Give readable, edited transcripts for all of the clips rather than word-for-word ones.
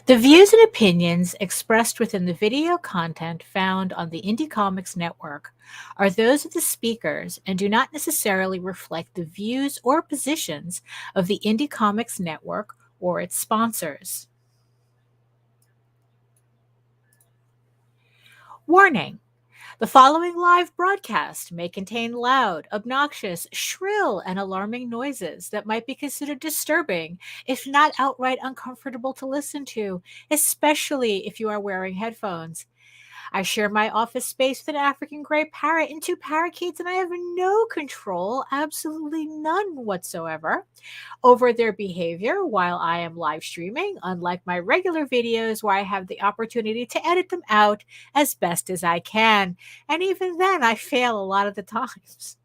The views and opinions expressed within the video content found on the Indie Comics Network are those of the speakers and do not necessarily reflect the views or positions of the Indie Comics Network or its sponsors. Warning: the following live broadcast may contain loud, obnoxious, shrill, and alarming noises that might be considered disturbing, if not outright uncomfortable to listen to, especially if you are wearing headphones. I share my office space with an African gray parrot and two parakeets, and I have no control, absolutely none whatsoever, over their behavior while I am live streaming, unlike my regular videos where I have the opportunity to edit them out as best as I can. And even then, I fail a lot of the times.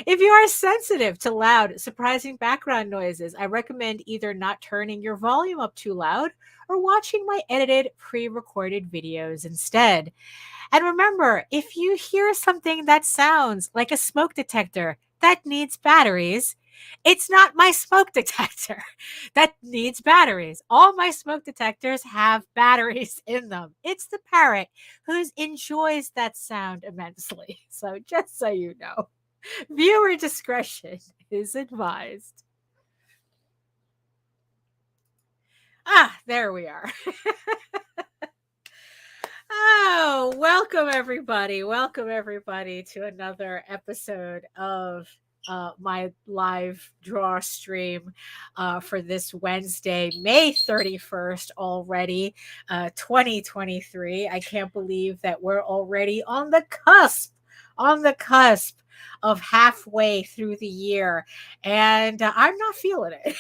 If you are sensitive to loud, surprising background noises, I recommend either not turning your volume up too loud or watching my edited, pre recorded videos instead. And remember, if you hear something that sounds like a smoke detector that needs batteries, it's not my smoke detector that needs batteries. All my smoke detectors have batteries in them. It's the parrot who enjoys that sound immensely. So just so you know. Viewer discretion is advised. There we are. Welcome everybody. Welcome everybody to another episode of my live draw stream for this Wednesday, May 31st already, 2023. I can't believe that we're already on the cusp of halfway through the year, and I'm not feeling it.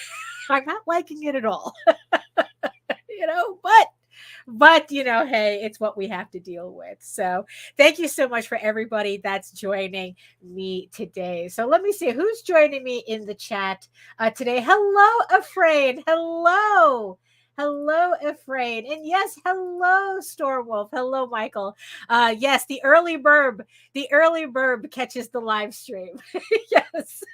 I'm not liking it at all. But hey, it's what we have to deal with. So thank you so much for everybody that's joining me today. So let me see who's joining me in the chat today. Hello, Afraid. Hello, Afraid. And yes, hello, Stormwolf. Hello, Michael. Yes, the early burb catches the live stream. Yes.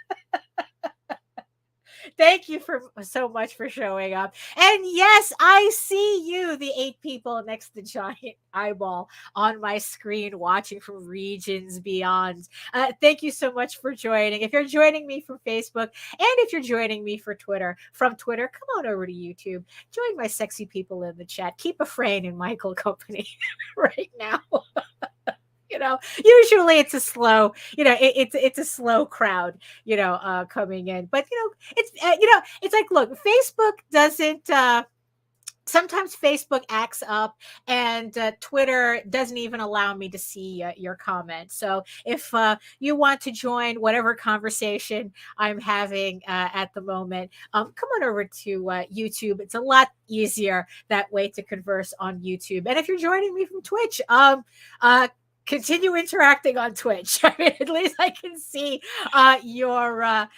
Thank you so much for showing up. And yes, I see you, the 8 people next to the giant eyeball on my screen watching from regions beyond. Thank you so much for joining. If you're joining me from Facebook and if you're joining me from Twitter, come on over to YouTube. Join my sexy people in the chat. Keep Afrain and Michael company right now. Usually it's a slow, it's a slow crowd, coming in. But it's like, look, Facebook doesn't. Sometimes Facebook acts up, and Twitter doesn't even allow me to see your comments. So if you want to join whatever conversation I'm having at the moment, come on over to YouTube. It's a lot easier that way to converse on YouTube. And if you're joining me from Twitch, continue interacting on Twitch. I mean, at least I can see your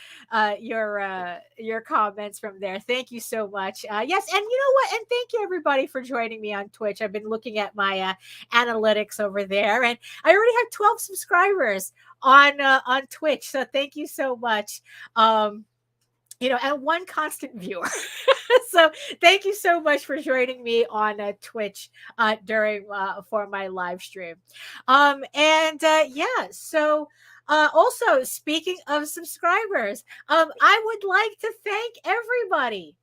comments from there. Thank you so much. Yes, and you know what? And thank you everybody for joining me on Twitch. I've been looking at my analytics over there, and I already have 12 subscribers on Twitch. So thank you so much. And one constant viewer. So thank you so much for joining me on Twitch during for my live stream. So also speaking of subscribers, I would like to thank everybody.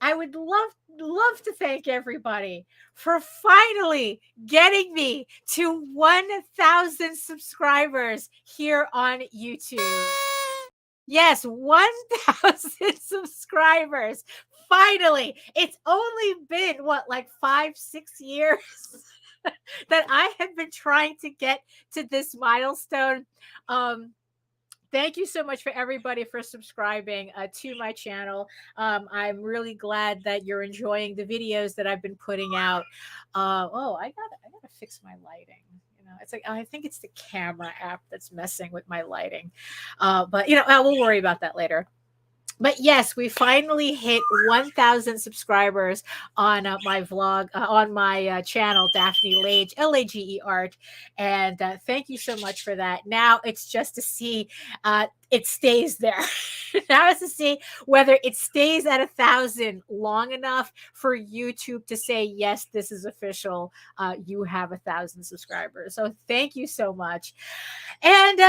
I would love to thank everybody for finally getting me to 1,000 subscribers here on YouTube. Yes, 1,000 subscribers. Finally. It's only been, like 5-6 years that I have been trying to get to this milestone. Thank you so much for everybody for subscribing to my channel. I'm really glad that you're enjoying the videos that I've been putting out. I gotta fix my lighting. It's like, I think it's the camera app that's messing with my lighting. But we'll worry about that later. But yes, we finally hit 1,000 subscribers on my vlog, on my channel, Daphne Lage, Lage Art. And thank you so much for that. Now it's just to see it stays there. Now it's to see whether it stays at 1,000 long enough for YouTube to say, yes, this is official. You have 1,000 subscribers. So thank you so much. And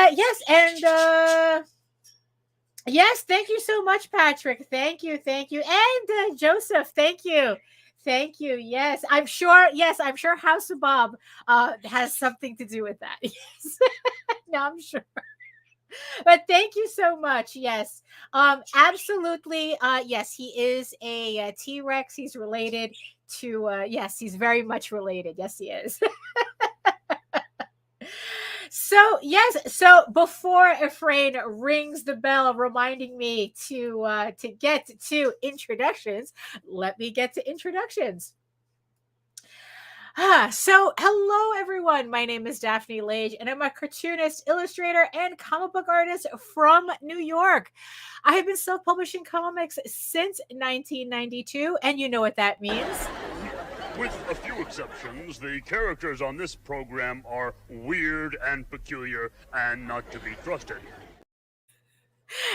yes, thank you so much, Patrick. Thank you, and Joseph. Thank you, thank you. Yes, I'm sure. Yes, I'm sure House of Bob has something to do with that. Yes, no, I'm sure. But thank you so much. Yes, absolutely. Yes, he is a T-Rex. He's related to. Yes, he's very much related. Yes, he is. So yes, so before Efrain rings the bell, reminding me to get to introductions, let me get to introductions. So hello everyone. My name is Daphne Lage, and I'm a cartoonist, illustrator, and comic book artist from New York. I have been self-publishing comics since 1992, and you know what that means. With a few exceptions, the characters on this program are weird and peculiar and not to be trusted.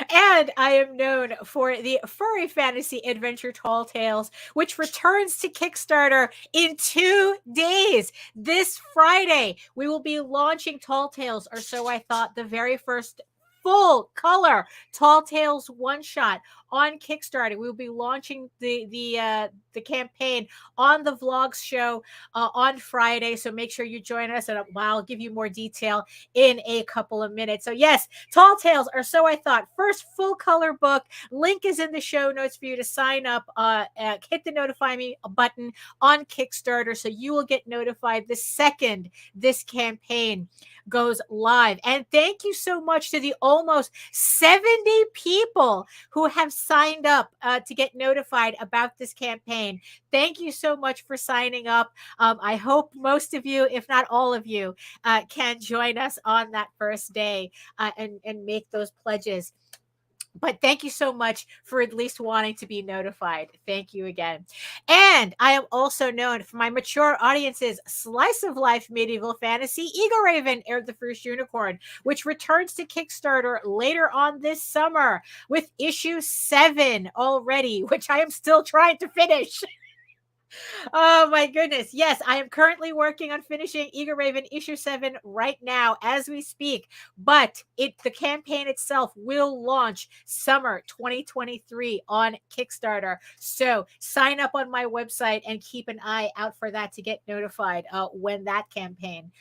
And I am known for the Furry Fantasy Adventure Tall Tales, which returns to Kickstarter in 2 days. This Friday, we will be launching Tall Tales, or so I thought, the very first full color Tall Tales one shot on Kickstarter. We will be launching the campaign on the vlogs show on Friday. So make sure you join us, and I'll give you more detail in a couple of minutes. So yes, Tall Tales, or so I thought, first full color book. Link is in the show notes for you to sign up. Hit the notify me button on Kickstarter so you will get notified the second this campaign goes live. And thank you so much to the almost 70 people who have signed up to get notified about this campaign. Thank you so much for signing up. I hope most of you, if not all of you, can join us on that first day and make those pledges. But thank you so much for at least wanting to be notified. Thank you again. And I am also known for my mature audiences, slice of life medieval fantasy, Eagle Raven, Air the First Unicorn, which returns to Kickstarter later on this summer with issue 7 already, which I am still trying to finish. Oh my goodness. Yes, I am currently working on finishing Eagle Raven issue 7 right now as we speak, but the campaign itself will launch summer 2023 on Kickstarter. So sign up on my website and keep an eye out for that to get notified when that campaign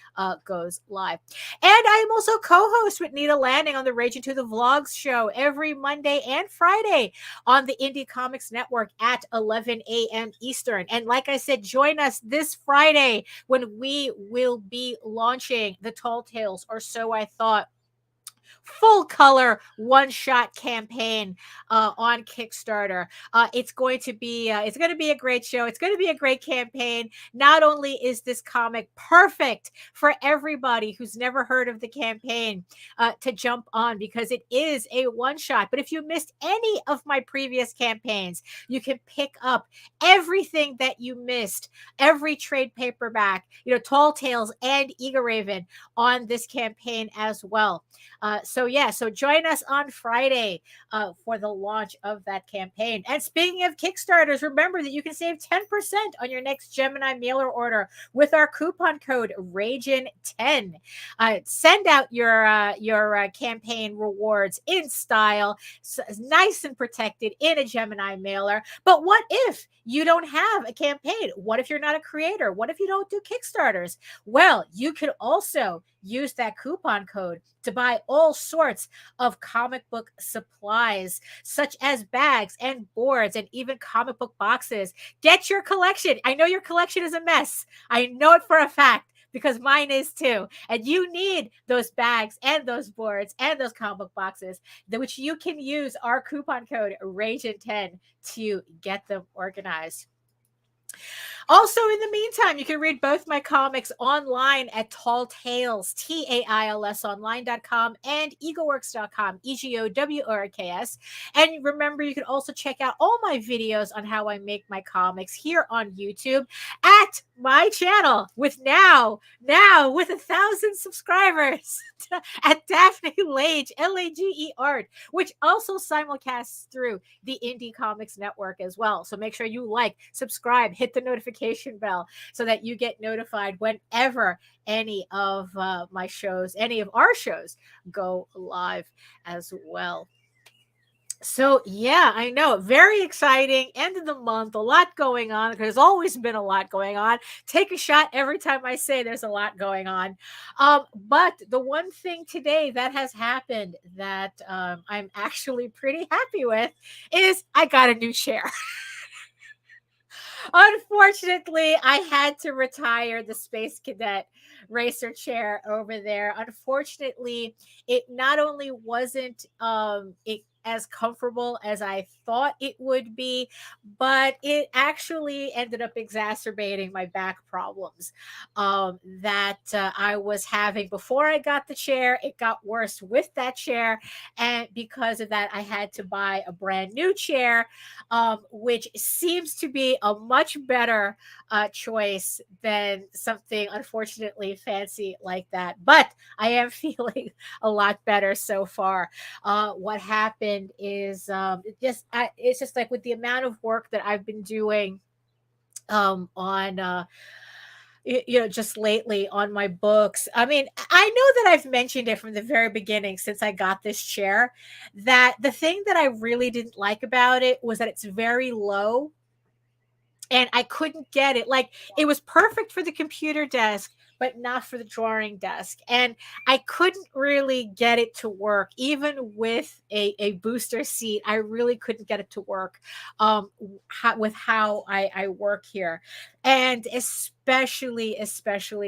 goes live. And I am also co-host with Nita Landing on the Rage Into the Vlogs show every Monday and Friday on the Indie Comics Network at 11 a.m. Eastern. And like I said, join us this Friday when we will be launching the Tall Tales, or so I thought, full color one shot campaign on Kickstarter. It's going to be a great show. It's going to be a great campaign. Not only is this comic perfect for everybody who's never heard of the campaign to jump on, because it is a one shot, but if you missed any of my previous campaigns, you can pick up everything that you missed, every trade paperback, Tall Tales and Eagle Raven on this campaign as well. So join us on Friday for the launch of that campaign. And speaking of Kickstarters, remember that you can save 10% on your next Gemini mailer order with our coupon code RAGIN10. Send out your campaign rewards in style, nice and protected in a Gemini mailer. But what if you don't have a campaign? What if you're not a creator? What if you don't do Kickstarters? Well, you could also use that coupon code to buy all sorts of comic book supplies, such as bags and boards and even comic book boxes. Get your collection. I know your collection is a mess. I know it for a fact, because mine is too. And you need those bags and those boards and those comic book boxes, which you can use our coupon code RAGIN10 to get them organized. Also, in the meantime, you can read both my comics online at Tall Tales, TAILS online.com and egoworks.com, EGOWORKS. And remember, you can also check out all my videos on how I make my comics here on YouTube at my channel with now with 1,000 subscribers at Daphne Lage, Lage Art, which also simulcasts through the Indie Comics Network as well. So make sure you like, subscribe, hit the notification bell so that you get notified whenever any of my shows, any of our shows go live as well. So yeah, I know. Very exciting. End of the month, a lot going on. There's always been a lot going on. Take a shot every time I say there's a lot going on. But the one thing today that has happened that I'm actually pretty happy with is I got a new chair. Unfortunately, I had to retire the Space Cadet racer chair over there. Unfortunately, it not only wasn't it as comfortable as I thought it would be, but it actually ended up exacerbating my back problems that I was having before I got the chair. It got worse with that chair, and because of that, I had to buy a brand new chair, which seems to be a much better choice than something unfortunately fancy like that. But I am feeling a lot better so far. What happened is it's just like with the amount of work that I've been doing on just lately on my books. I mean, I know that I've mentioned it from the very beginning since I got this chair, that the thing that I really didn't like about it was that it's very low and I couldn't get it. Like, it was perfect for the computer desk, but not for the drawing desk. And I couldn't really get it to work. Even with a booster seat, I really couldn't get it to work with how I work here. And especially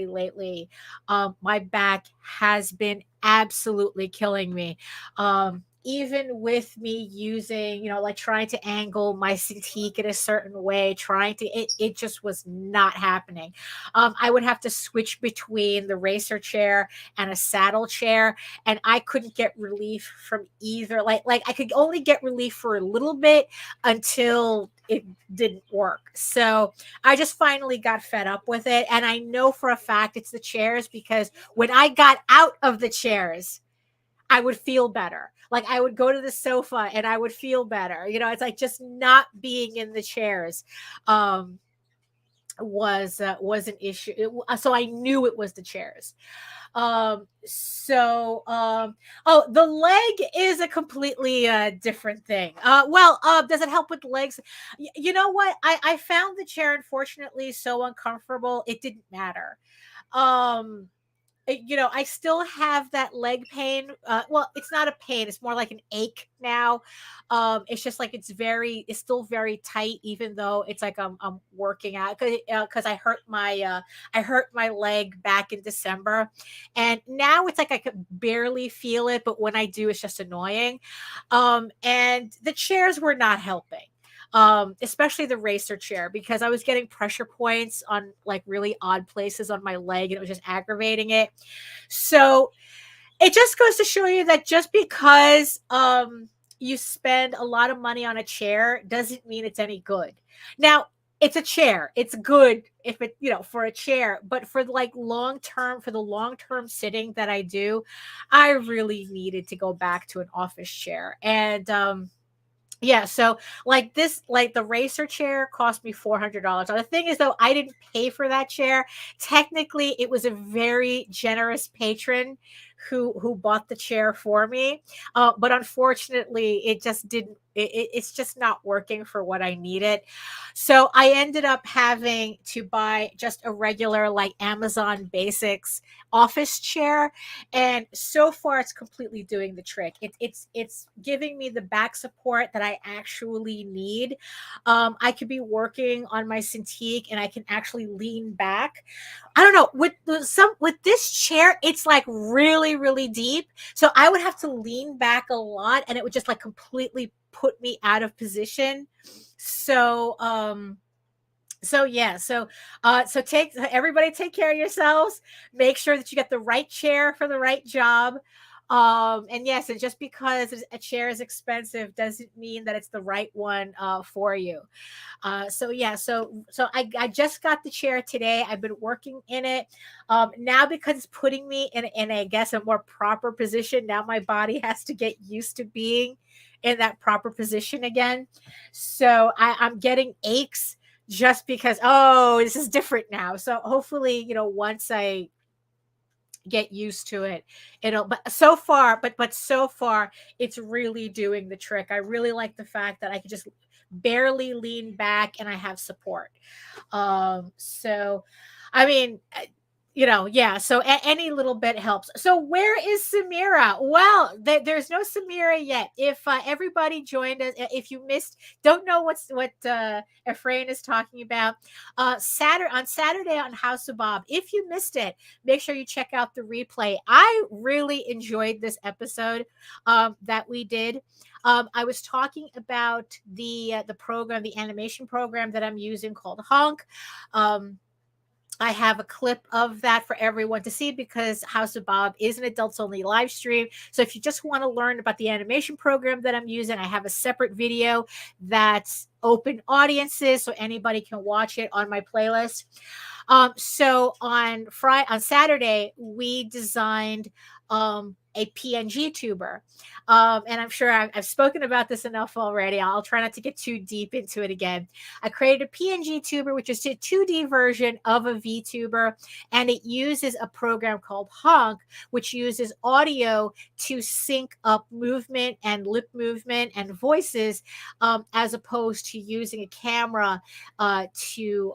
lately, my back has been absolutely killing me. Even with me using, like trying to angle my Cintiq in a certain way, it just was not happening. I would have to switch between the racer chair and a saddle chair, and I couldn't get relief from either. Like I could only get relief for a little bit until it didn't work. So I just finally got fed up with it. And I know for a fact it's the chairs, because when I got out of the chairs, I would feel better. Like, I would go to the sofa and I would feel better. It's like just not being in the chairs was an issue. So I knew it was the chairs. Oh, the leg is a completely different thing. Does it help with legs? You know what? I found the chair, unfortunately, so uncomfortable. It didn't matter. I still have that leg pain. Well, it's not a pain; it's more like an ache now. It's just like it's still very tight, even though it's like I'm working out, because I hurt my leg back in December, and now it's like I could barely feel it, but when I do, it's just annoying. And the chairs were not helping. Especially the racer chair, because I was getting pressure points on like really odd places on my leg, and it was just aggravating it. So it just goes to show you that just because you spend a lot of money on a chair doesn't mean it's any good. Now, it's a chair. It's good if it, for a chair, but for like for the long term sitting that I do, I really needed to go back to an office chair. And yeah, so like the racer chair cost me $400. Now, the thing is, though, I didn't pay for that chair. Technically, it was a very generous patron who bought the chair for me. But unfortunately, it just didn't. It's just not working for what I needed. So I ended up having to buy just a regular, like, Amazon Basics office chair, and so far it's completely doing the trick. It's giving me the back support that I actually need. I could be working on my Cintiq and I can actually lean back. I don't know, with this chair, it's like really, really deep. So I would have to lean back a lot, and it would just like completely put me out of position. So So yeah, so take everybody take care of yourselves. Make sure that you get the right chair for the right job. And yes, and just because a chair is expensive doesn't mean that it's the right one for you. So yeah, so I just got the chair today. I've been working in it. Now because it's putting me in I guess a more proper position. Now my body has to get used to being in that proper position again. So I'm getting aches just because, oh, this is different now. So hopefully, once I get used to it, but so far it's really doing the trick. I really like the fact that I can just barely lean back and I have support. So I mean, yeah, so any little bit helps. So where is Samira? Well, there's no Samira yet. If everybody joined us, if you missed, don't know what Efrain is talking about, on Saturday on House of Bob, if you missed it, make sure you check out the replay. I really enjoyed this episode that we did. I was talking about the program, the animation program that I'm using called Honk. I have a clip of that for everyone to see because House of Bob is an adults only live stream. So if you just want to learn about the animation program that I'm using, I have a separate video that's open audiences, so anybody can watch it on my playlist. So on Saturday, we designed a PNG tuber. And I'm sure I've spoken about this enough already. I'll try not to get too deep into it again. I created a PNG tuber, which is a 2D version of a VTuber, and it uses a program called Honk, which uses audio to sync up movement and lip movement and voices, as opposed to using a camera to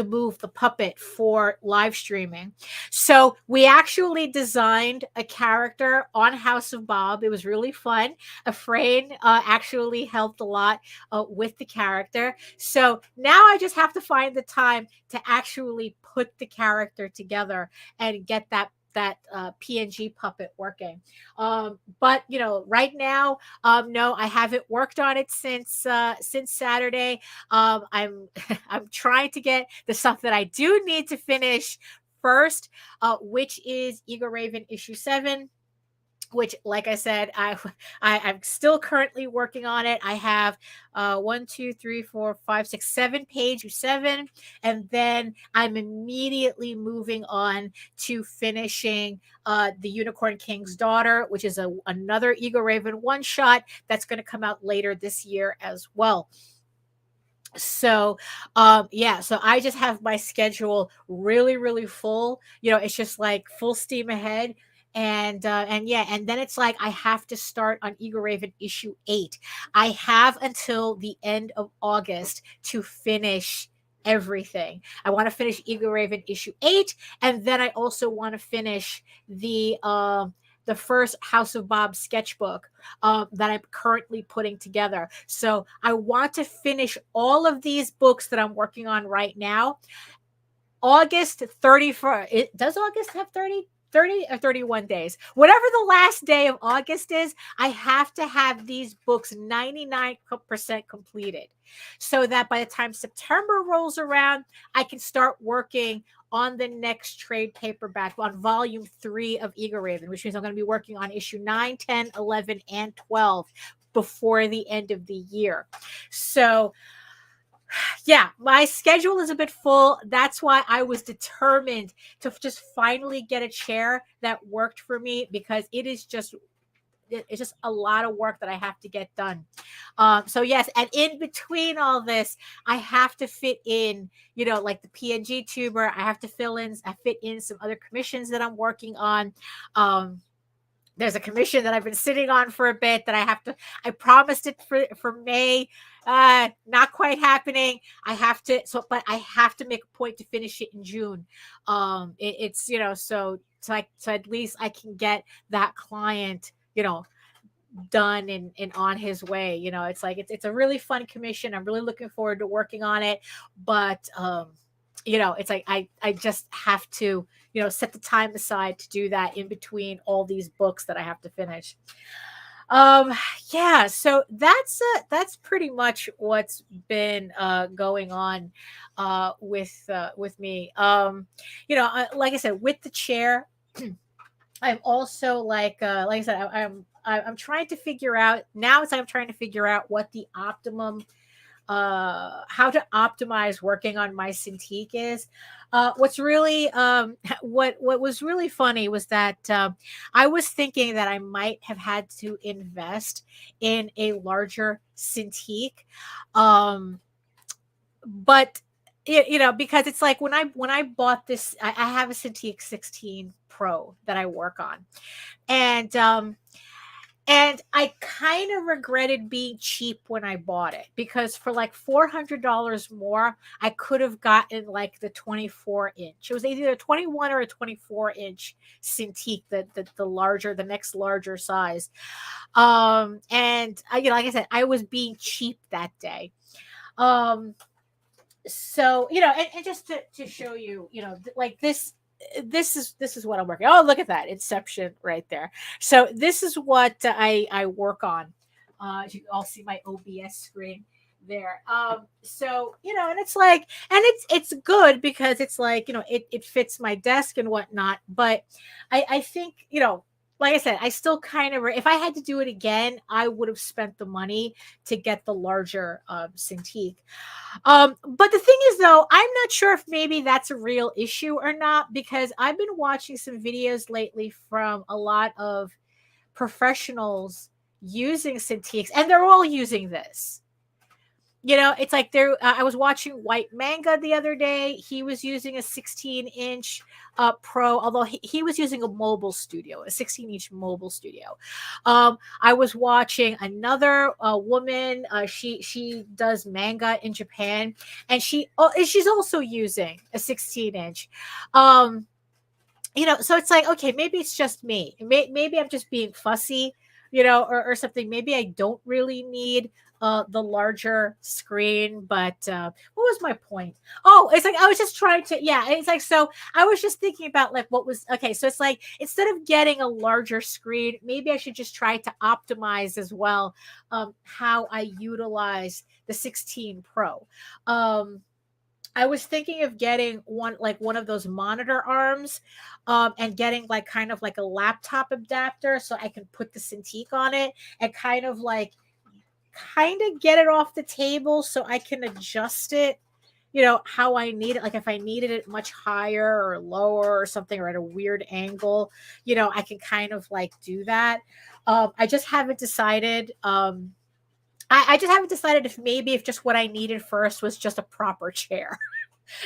move the puppet for live streaming. So we actually designed a character on House of Bob. It was really fun. Efrain actually helped a lot with the character. So now I just have to find the time to actually put the character together and get that PNG puppet working. But right now, no, I haven't worked on it since Saturday. I'm I'm trying to get the stuff that I do need to finish first, which is Ego Raven issue 7, which, like I said, I'm still currently working on it. I have 1, 2, 3, 4, 5, 6, 7 page 7, and then I'm immediately moving on to finishing the Unicorn King's Daughter, which is another Ego Raven one shot that's going to come out later this year as well. So yeah, so I just have my schedule really, really full. It's just like full steam ahead. And yeah, and then it's like I have to start on Eagle Raven issue 8. I have until the end of August to finish everything. I want to finish Eagle Raven issue 8, and then I also want to finish the first House of Bob sketchbook that I'm currently putting together. So I want to finish all of these books that I'm working on right now. August 31st. Does August have 30 or 31 days? Whatever the last day of August is, I have to have these books 99% completed so that by the time September rolls around, I can start working on the next trade paperback, on volume 3 of Ego Raven, which means I'm going to be working on issue 9, 10, 11, and 12 before the end of the year. So yeah, my schedule is a bit full. That's why I was determined to just finally get a chair that worked for me, because it's just a lot of work that I have to get done. So yes, and in between all this, I have to fit in, like the PNG tuber. I have to fit in some other commissions that I'm working on. There's a commission that I've been sitting on for a bit that I promised it for May. Not quite happening. But I have to make a point to finish it in June. It's, so at least I can get that client, done and on his way. It's like, it's a really fun commission. I'm really looking forward to working on it. But, it's like, I just have to, set the time aside to do that in between all these books that I have to finish. Um, yeah, so that's pretty much what's been going on with me. Like I said, with the chair, I'm also like I said, I'm trying to figure out now. It's like I'm trying to figure out what the optimum how to optimize working on my Cintiq is. What's really what was really funny was that I was thinking that I might have had to invest in a larger Cintiq, um, but because it's like when I bought this, I have a Cintiq 16 Pro that I work on, and I kind of regretted being cheap when I bought it because for like $400 more, I could have gotten like the 24-inch. It was either a 21 or a 24-inch Cintiq, the larger, the next larger size. And like I said, I was being cheap that day. Um, so and just to show you, like this is what I'm working. Oh, look at that Inception right there. So this is what I work on. You all see my OBS screen there. So and it's like, and it's good because it's like it fits my desk and whatnot. But I think like I said, I still kind of, if I had to do it again, I would have spent the money to get the larger Cintiq. But the thing is, though, I'm not sure if maybe that's a real issue or not because I've been watching some videos lately from a lot of professionals using Cintiqs, and they're all using this. It's like I was watching White Manga the other day. He was using a 16-inch Pro, although he was using a mobile studio, a 16-inch mobile studio. I was watching another woman. She does manga in Japan, and she's also using a 16-inch. So it's like, okay, maybe it's just me. Maybe I'm just being fussy, or something. Maybe I don't really need the larger screen. But what was my point? Oh, it's like I was just trying to, yeah. It's like, so I was just thinking about like what was okay. So it's like instead of getting a larger screen, maybe I should just try to optimize as well how I utilize the 16 Pro. I was thinking of getting one of those monitor arms, and getting like kind of like a laptop adapter so I can put the Cintiq on it and kind of get it off the table so I can adjust it, how I need it. Like if I needed it much higher or lower or something, or at a weird angle, I can kind of like do that. I just haven't decided. I just haven't decided if just what I needed first was just a proper chair.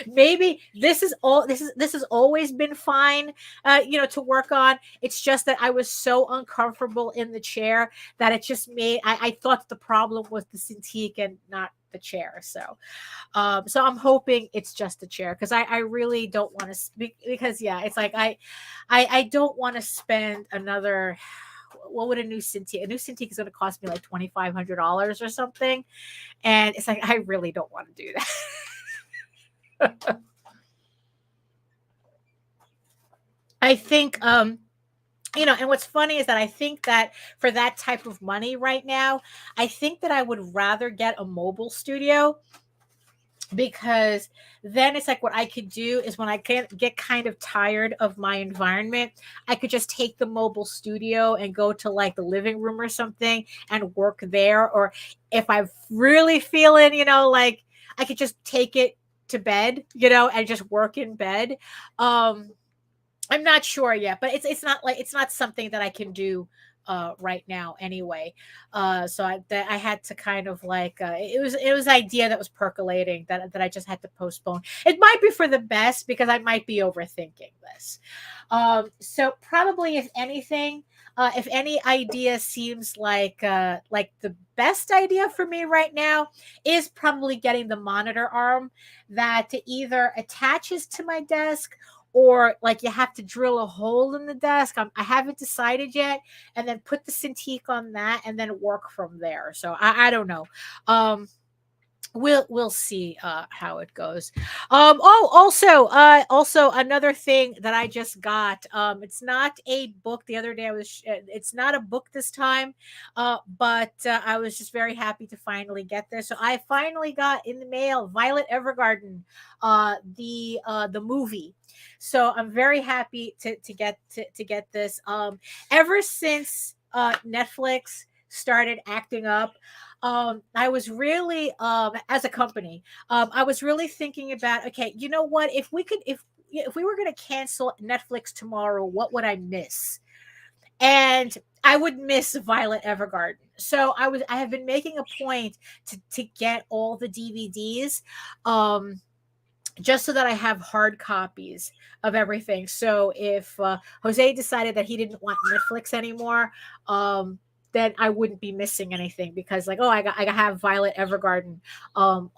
Maybe this has always been fine, to work on. It's just that I was so uncomfortable in the chair that it just made I thought the problem was the Cintiq and not the chair. So I'm hoping it's just the chair because I really don't want to speak because yeah, it's like I don't want to spend another. What would a new Cintiq? A new Cintiq is going to cost me like $2,500 or something, and it's like I really don't want to do that. I think and what's funny is that I think that for that type of money right now, I think that I would rather get a mobile studio because then it's like what I could do is when I can't get kind of tired of my environment, I could just take the mobile studio and go to like the living room or something and work there. Or if I'm really feeling, like I could just take it to bed, and just work in bed. I'm not sure yet, but it's not something that I can do right now anyway. So I had to kind of like it was an idea that was percolating that I just had to postpone. It might be for the best because I might be overthinking this. So probably if anything, if any idea seems like the best idea for me right now is probably getting the monitor arm that either attaches to my desk or like you have to drill a hole in the desk. I haven't decided yet, and then put the Cintiq on that and then work from there. So I don't know. we'll see how it goes. Also another thing that I just got. It's not a book. The other day it's not a book this time, but I was just very happy to finally get this. So I finally got in the mail Violet Evergarden, the movie. So I'm very happy to get this. Ever since Netflix started acting up, I was really, as a company, I was really thinking about, okay, you know what, if we were going to cancel Netflix tomorrow, what would I miss? And I would miss Violet Evergarden. So I have been making a point to get all the DVDs, um just so that I have hard copies of everything. So if Jose decided that he didn't want Netflix anymore, um, then I wouldn't be missing anything, because like, oh, I have Violet Evergarden on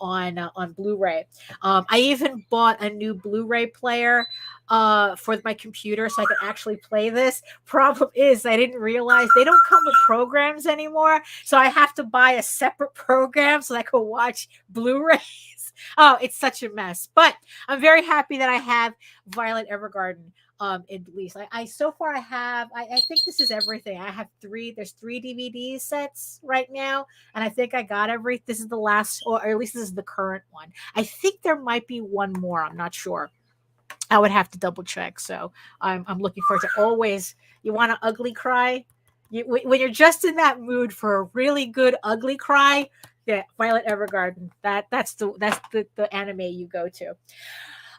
Blu-ray. I even bought a new Blu-ray player for my computer so I could actually play this. Problem is I didn't realize they don't come with programs anymore, so I have to buy a separate program so I could watch Blu-rays. Oh, it's such a mess. But I'm very happy that I have Violet Evergarden at least. I so far I think this is everything. I have there's three DVD sets right now, and I think I got this is the last, or at least this is the current one. I think there might be one more. I'm not sure. I would have to double check. So I'm looking forward to always. You want an ugly cry? When you're just in that mood for a really good ugly cry, yeah, Violet Evergarden. That's the anime you go to.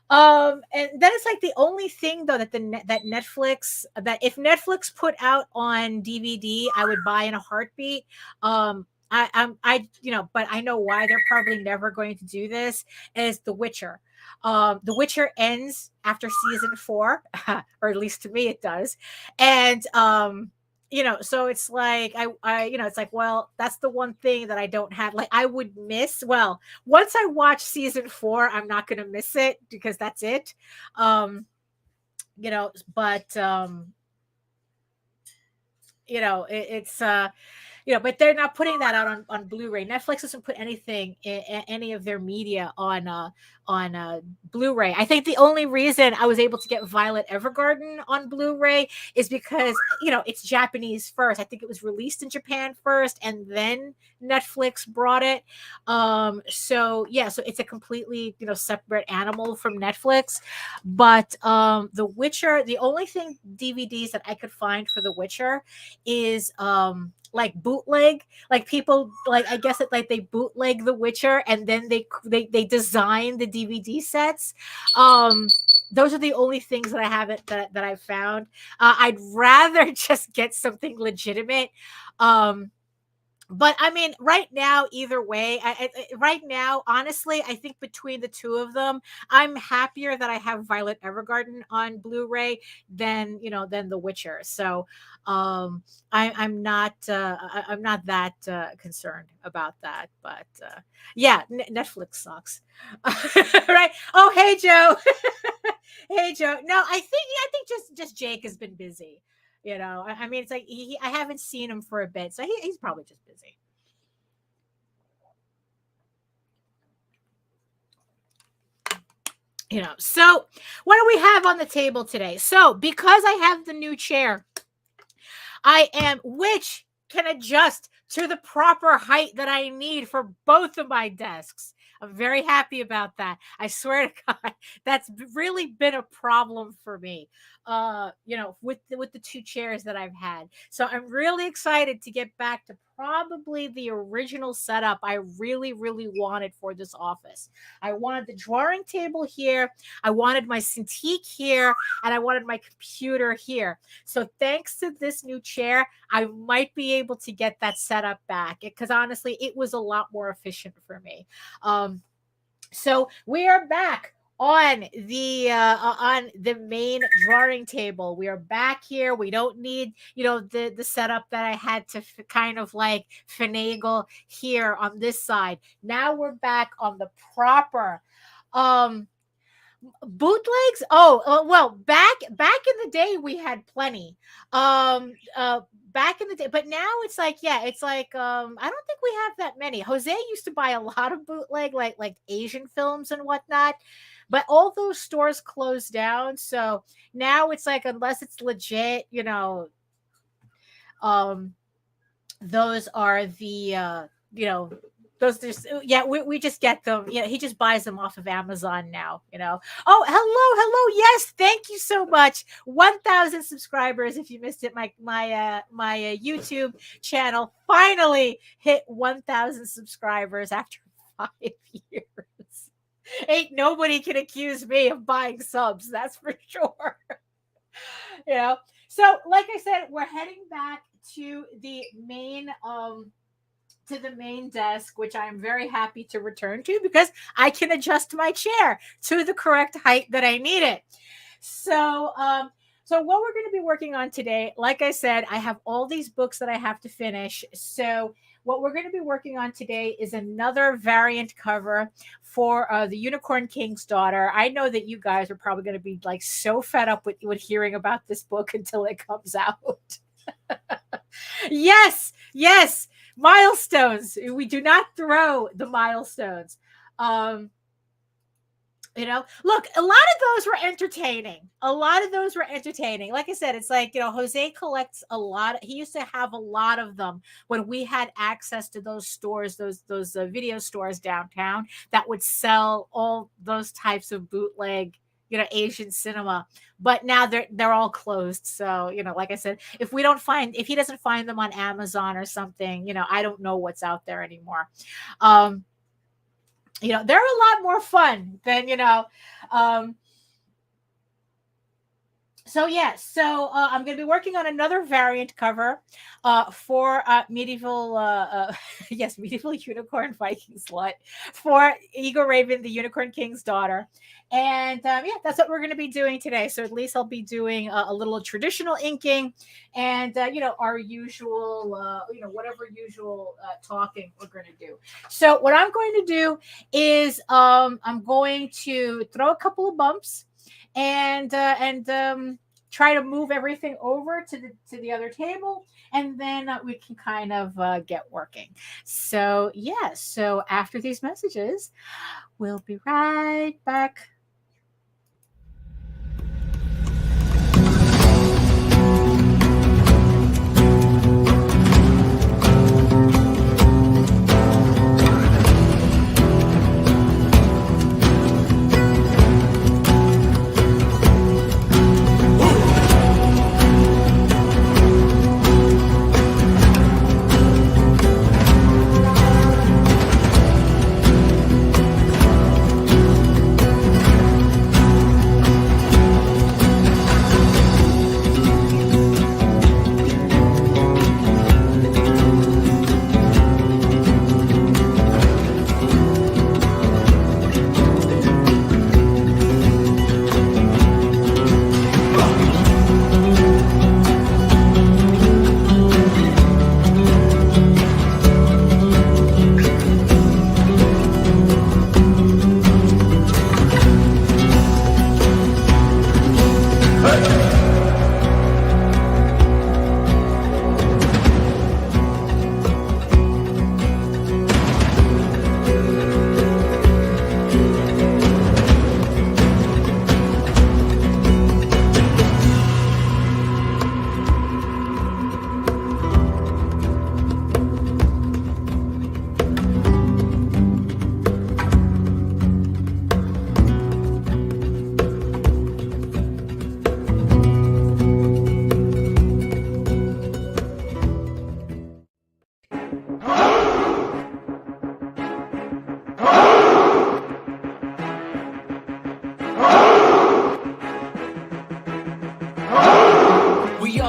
And that is like the only thing though that Netflix, that if Netflix put out on DVD, I would buy in a heartbeat. I but I know why they're probably never going to do this, is The Witcher. The Witcher ends after season 4, or at least to me it does. And so it's like it's like, well, that's the one thing that I don't have, like I would miss. Well, once I watch season 4, I'm not going to miss it, because that's it. um but it's but they're not putting that out on Blu-ray. Netflix doesn't put anything in any of their media on Blu-ray. I think the only reason I was able to get Violet Evergarden on Blu-ray is because it's Japanese first. I think it was released in Japan first, and then Netflix brought it. So it's a completely separate animal from Netflix. But The Witcher, the only thing DVDs that I could find for The Witcher is like bootleg, like people, like I guess it, like they bootleg The Witcher, and then they design the DVD sets. Those are the only things that I haven't that I've found. I'd rather just get something legitimate. But I mean, right now, either way, right now, honestly, I think between the two of them, I'm happier that I have Violet Evergarden on Blu-ray than The Witcher. So, I'm not that concerned about that. But yeah, Netflix sucks, right? Oh, hey Joe, hey Joe. No, I think just Jake has been busy. I mean, it's like I haven't seen him for a bit, so he's probably just busy. So what do we have on the table today? So because I have the new chair, which can adjust to the proper height that I need for both of my desks. I'm very happy about that. I swear to God, that's really been a problem for me. With the two chairs that I've had. So I'm really excited to get back to probably the original setup I really, really wanted for this office. I wanted the drawing table here, I wanted my Cintiq here, and I wanted my computer here. So thanks to this new chair, I might be able to get that setup back, because honestly, it was a lot more efficient for me. So we are back on the main drawing table. We are back here. We don't need the setup that I had to kind of like finagle here on this side. Now we're back on the proper um bootlegs. Well, back in the day we had plenty. back in the day, but now it's like, yeah, it's like, I don't think we have that many. Jose used to buy a lot of bootleg, like Asian films and whatnot, but all those stores closed down. So now it's like, unless it's legit, those are the, those just, yeah, we just get them. He just buys them off of Amazon now. Oh, hello, yes, thank you so much. 1,000 subscribers. If you missed it, my YouTube channel finally hit 1,000 subscribers after 5 years. Ain't nobody can accuse me of buying subs, that's for sure. So like I said, we're heading back to the main desk, which I'm very happy to return to because I can adjust my chair to the correct height that I need it. So what we're going to be working on today, like I said, I have all these books that I have to finish. So what we're going to be working on today is another variant cover for the Unicorn King's Daughter. I know that you guys are probably going to be like so fed up with hearing about this book until it comes out. Yes. Milestones. We do not throw the milestones. Look, a lot of those were entertaining. Like I said, it's like, Jose collects a lot. He used to have a lot of them when we had access to those stores, those video stores downtown that would sell all those types of bootleg, Asian cinema. But now they're all closed. So, like I said, if he doesn't find them on Amazon or something, I don't know what's out there anymore. They're a lot more fun than, So I'm going to be working on another variant cover for medieval unicorn Viking slut for Ego Raven, the Unicorn King's Daughter. And that's what we're going to be doing today. So at least I'll be doing a little traditional inking and, our usual, whatever usual talking we're going to do. So what I'm going to do is I'm going to throw a couple of bumps and try to move everything over to the other table, and then we can kind of get working. So so after these messages, we'll be right back.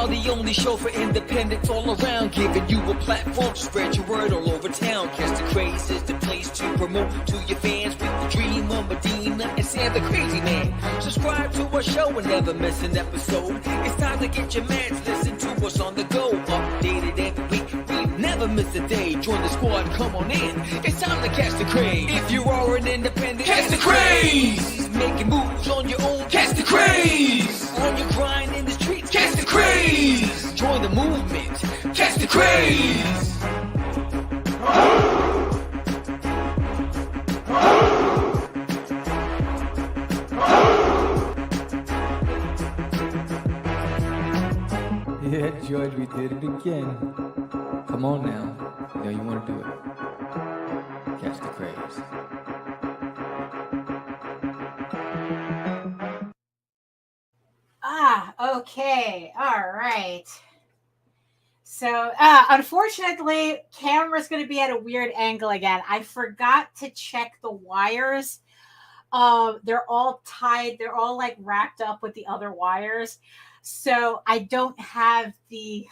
the only show for independents all around, giving you a platform to spread your word all over town. Cause the Craze is the place to promote to your fans with the dream of Medina and Sam the Crazy Man. Subscribe to our show and never miss an episode. It's time to get your mans, listen to us on the go. Updated every week, we never miss a day. Join the squad, come on in. It's time to catch the craze. If you are an independent, catch the craze. Making moves on your own, catch the craze. On your grind in the streets, catch the craze. join the movement. Catch the craze. Yeah, George, we did it again. Come on now. You know you want to do it. Catch the craze. Okay. All right. So, unfortunately, camera's going to be at a weird angle again. I forgot to check the wires. They're all tied. They're all like wrapped up with the other wires. So I don't have the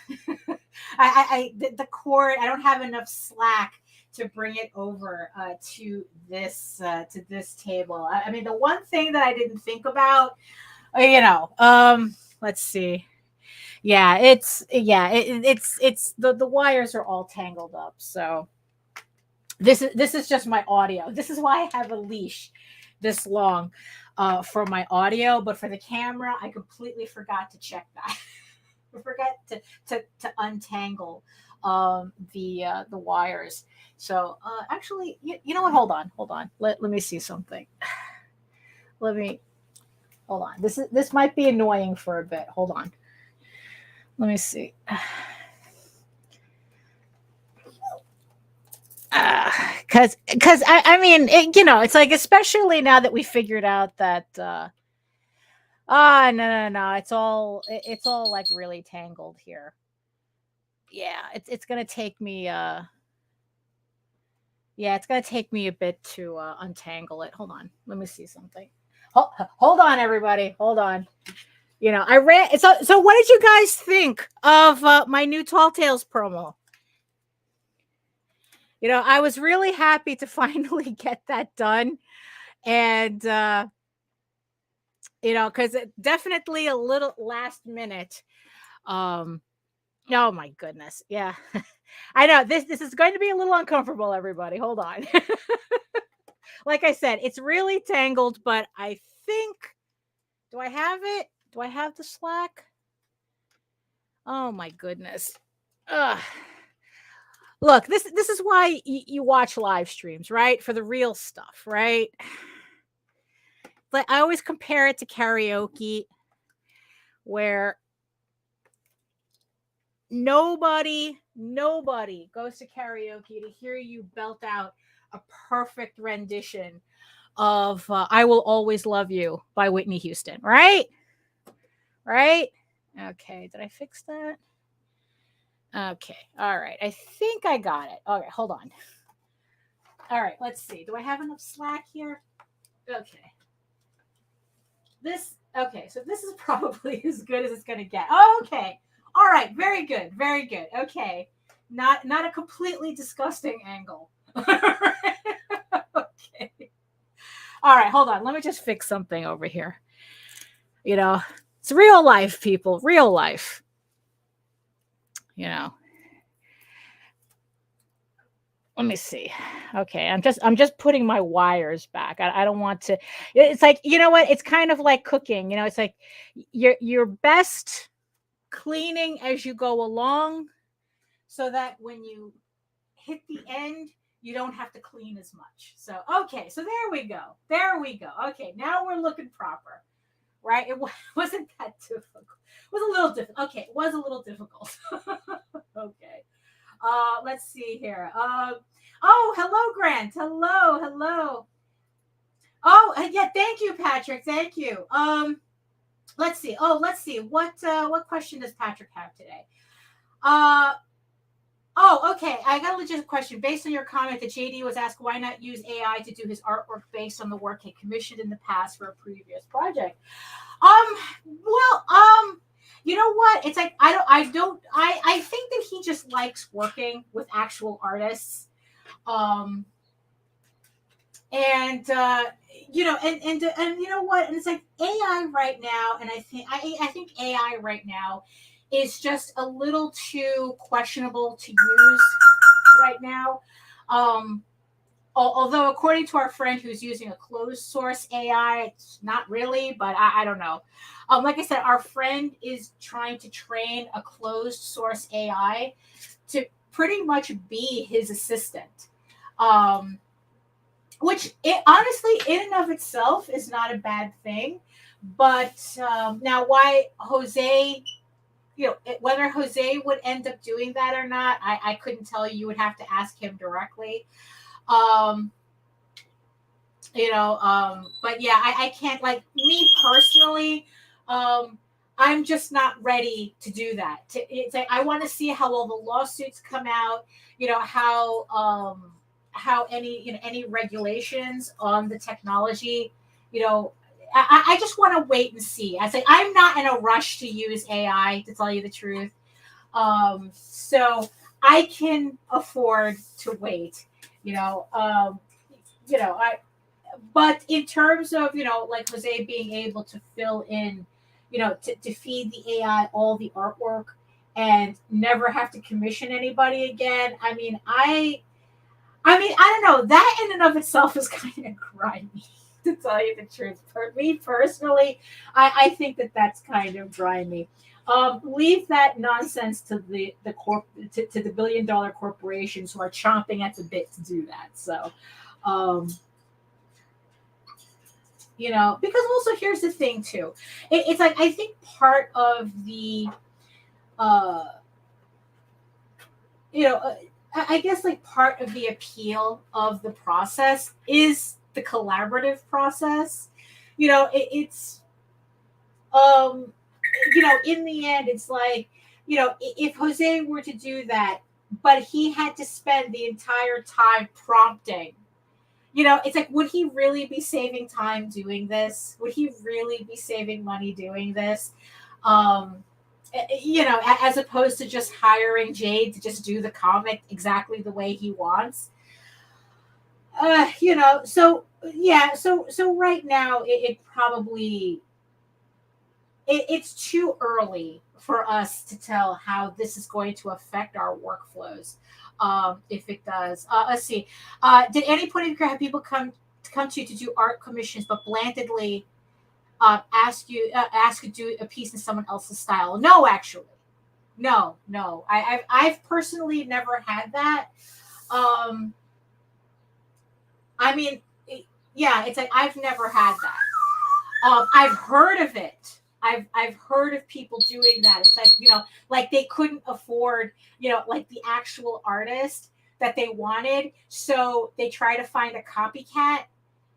the cord. I don't have enough slack to bring it over to this table. I mean, the one thing that I didn't think about, let's see. Yeah, it's the wires are all tangled up. So this is just my audio. This is why I have a leash this long for my audio, but for the camera, I completely forgot to check that. I forgot to untangle the wires. So actually, you know what? Hold on. Let me see something. Hold on. This might be annoying for a bit. Hold on. Let me see. Because I mean, it's like, especially now that we figured out that no, it's all like really tangled here. Yeah, it's gonna take me it's gonna take me a bit to untangle it. Hold on, let me see something. Hold on, everybody. Hold on. I ran. So what did you guys think of my new Tall Tales promo? I was really happy to finally get that done. And, because it definitely a little last minute. Oh my goodness. Yeah. I know this is going to be a little uncomfortable, everybody. Hold on. Like I said, it's really tangled, but I think, do I have it? Do I have the slack? Oh my goodness. Ugh. Look, this is why you watch live streams, right? For the real stuff, right? But I always compare it to karaoke, where nobody goes to karaoke to hear you belt out a perfect rendition of I Will Always Love You by Whitney Houston, right? Right? Okay, did I fix that? Okay, all right. I think I got it. Okay, hold on. All right, let's see. Do I have enough slack here? Okay. So this is probably as good as it's going to get. Oh, okay. All right, very good. Very good. Okay. Not a completely disgusting angle. Okay. All right, hold on. Let me just fix something over here. It's real life, people. Real life. Let me see. Okay, I'm just putting my wires back. I don't want to. It's like, what? It's kind of like cooking. It's like you're best cleaning as you go along, so that when you hit the end, you don't have to clean as much. So okay, so there we go. Okay, now we're looking proper, right? It wasn't that difficult. It was a little difficult. Okay, it was a little difficult. Okay. Let's see here. Oh, hello, Grant. Hello. Oh, yeah. Thank you, Patrick. Thank you. Let's see. What question does Patrick have today? Okay. I got a legit question. Based on your comment that JD was asked, why not use AI to do his artwork based on the work he commissioned in the past for a previous project? You know what? It's like, I think that he just likes working with actual artists. And you know what? And it's like AI right now. And I think AI right now is just a little too questionable to use right now. although according to our friend who's using a closed source AI, it's not really, but I don't know. Like I said, our friend is trying to train a closed source AI to pretty much be his assistant. Um, which it honestly, in and of itself, is not a bad thing. But now, why Jose, whether Jose would end up doing that or not, I couldn't tell you. You would have to ask him directly. Um, but yeah, I can't, like, me personally, I'm just not ready to do that. It's like I want to see how all the lawsuits come out, how any regulations on the technology, you know, I just want to wait and see. I say I'm not in a rush to use AI, to tell you the truth. So I can afford to wait, I but in terms of, like Jose being able to fill in, to feed the AI all the artwork and never have to commission anybody again. I don't know. That in and of itself is kind of grimy, to tell you the truth. For me personally, I think that's kind of grimy. Leave that nonsense to to the $1 billion corporations who are chomping at the bit to do that. So, um, because also here's the thing too. It's like I think part of the, uh, I guess like part of the appeal of the process is the collaborative process. It's um, in the end, it's like, if Jose were to do that, but he had to spend the entire time prompting. It's like, would he really be saving time doing this? Would he really be saving money doing this? Um, as opposed to just hiring Jade to just do the comic exactly the way he wants. So yeah, so right now it probably it's too early for us to tell how this is going to affect our workflows. If it does, let's see. Did any point in your career have people come to you to do art commissions, but blandly ask you to do a piece in someone else's style? No, actually, no. I've personally never had that. Um, I mean, yeah, it's like I've never had that. I've heard of it. I've heard of people doing that. It's like, like they couldn't afford, like the actual artist that they wanted, so they try to find a copycat.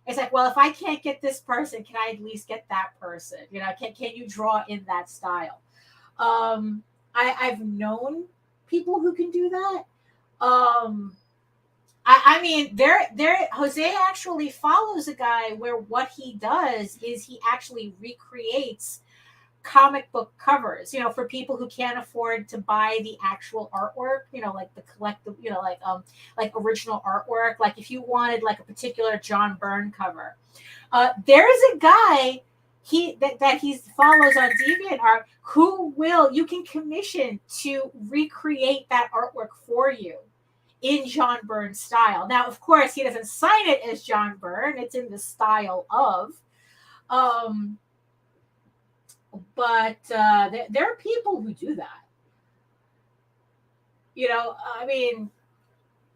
It's like, well, if I can't get this person, can I at least get that person? Can you draw in that style? I've known people who can do that. I mean, Jose actually follows a guy where what he does is he actually recreates comic book covers, for people who can't afford to buy the actual artwork, like the collective, like original artwork. Like if you wanted like a particular John Byrne cover, there's a guy that he follows on DeviantArt who you can commission to recreate that artwork for you in John Byrne style. Now, of course, he doesn't sign it as John Byrne. It's in the style of, but there are people who do that. I mean,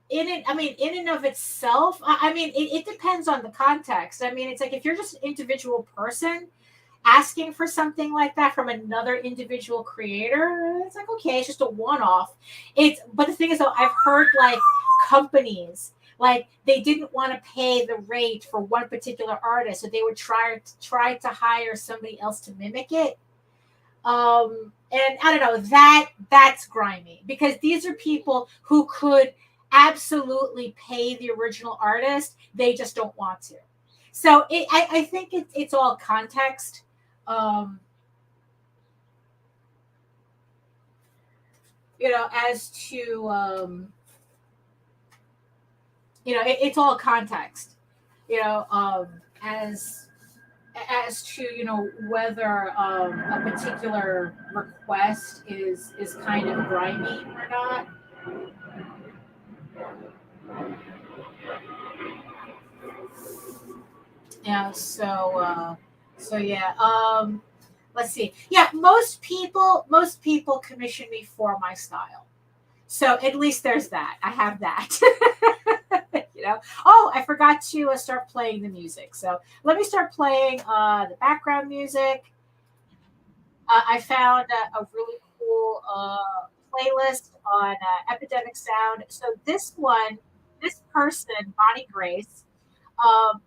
in and of itself, it depends on the context. I mean, it's like if you're just an individual person asking for something like that from another individual creator, it's like, okay, it's just a one-off. But the thing is, though, I've heard like companies, like they didn't want to pay the rate for one particular artist, so they would try to hire somebody else to mimic it. And I don't know, that's grimy, because these are people who could absolutely pay the original artist. They just don't want to. So I think it's all context. As to, it's all context, as to, whether a particular request is kind of grimy or not. Yeah. So yeah. Let's see. Yeah, most people commission me for my style. So at least there's that. I have that. Oh, I forgot to start playing the music. So let me start playing the background music. I found a really cool playlist on Epidemic Sound. So this person, Bonnie Grace, um,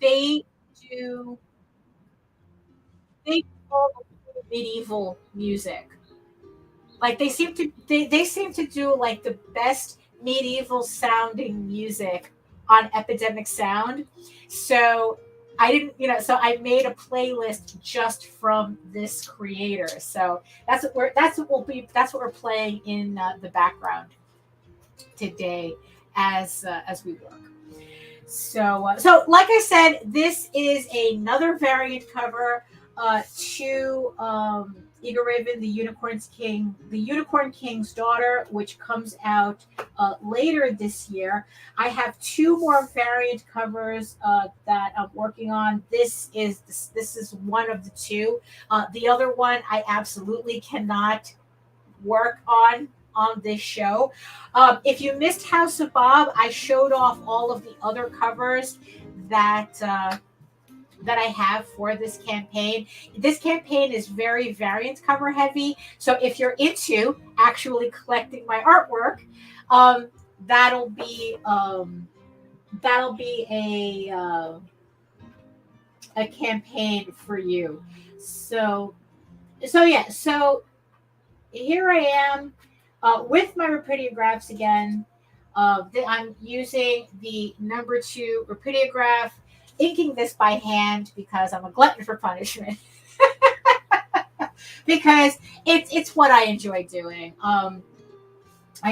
they do they do all the medieval music. Like they seem to do like the best medieval sounding music on Epidemic Sound. So I didn't, so I made a playlist just from this creator. So that's what we're playing in the background today as we work. So like I said, this is another variant cover to Eagle Raven, the Unicorn King's daughter, which comes out later this year. I have two more variant covers that I'm working on. This is one of the two. The other one I absolutely cannot work on this show. If you missed House of Bob, I showed off all of the other covers that I have for this campaign. This campaign is very variant cover heavy. So if you're into actually collecting my artwork, um, that'll be a campaign for you. So yeah. So here I am with my Rapidiagraphs again. I'm using the number 2 Rapidiagraph, inking this by hand because I'm a glutton for punishment. Because it's what I enjoy doing. I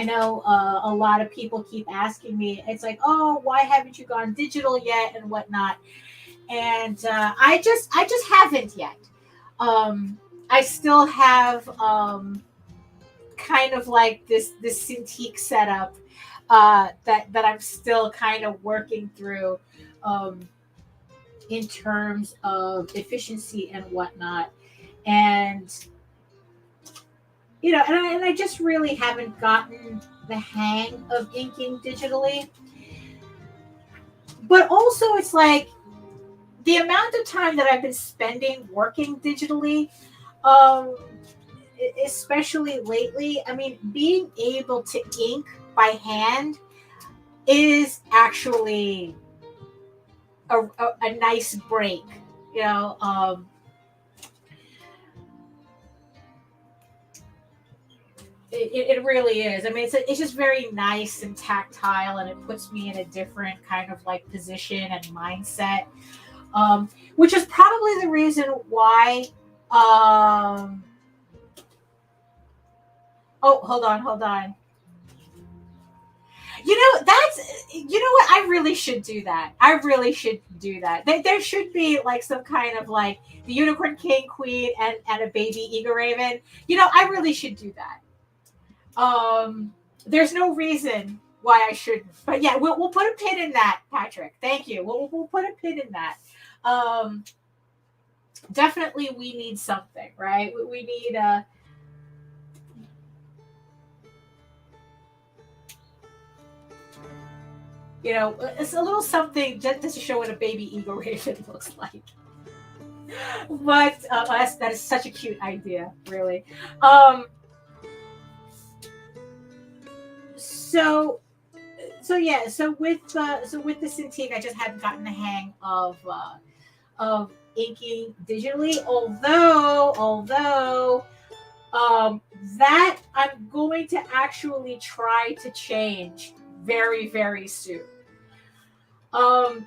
know a lot of people keep asking me. It's like, oh, why haven't you gone digital yet and whatnot? And I just haven't yet. I still have kind of like this Cintiq setup that I'm still kind of working through um, in terms of efficiency and whatnot, and and I just really haven't gotten the hang of inking digitally. But also, it's like the amount of time that I've been spending working digitally. Um, Especially lately, I mean, being able to ink by hand is actually a nice break. You know, it really is. I mean, it's just very nice and tactile, and it puts me in a different kind of like position and mindset, which is probably the reason why. Oh, hold on. What? I really should do that. I really should do that. There should be like some kind of like the Unicorn King, Queen, and a baby Eagle Raven. I really should do that. There's no reason why I shouldn't. But yeah, we'll put a pin in that, Patrick. Thank you. We'll put a pin in that. Um, Definitely, we need something, right? We need it's a little something just to show what a baby Eagle Raven looks like. But that is such a cute idea, really. So yeah, so with the Cintiq, I just hadn't gotten the hang of inking digitally. Although that I'm going to actually try to change very, very soon. Um,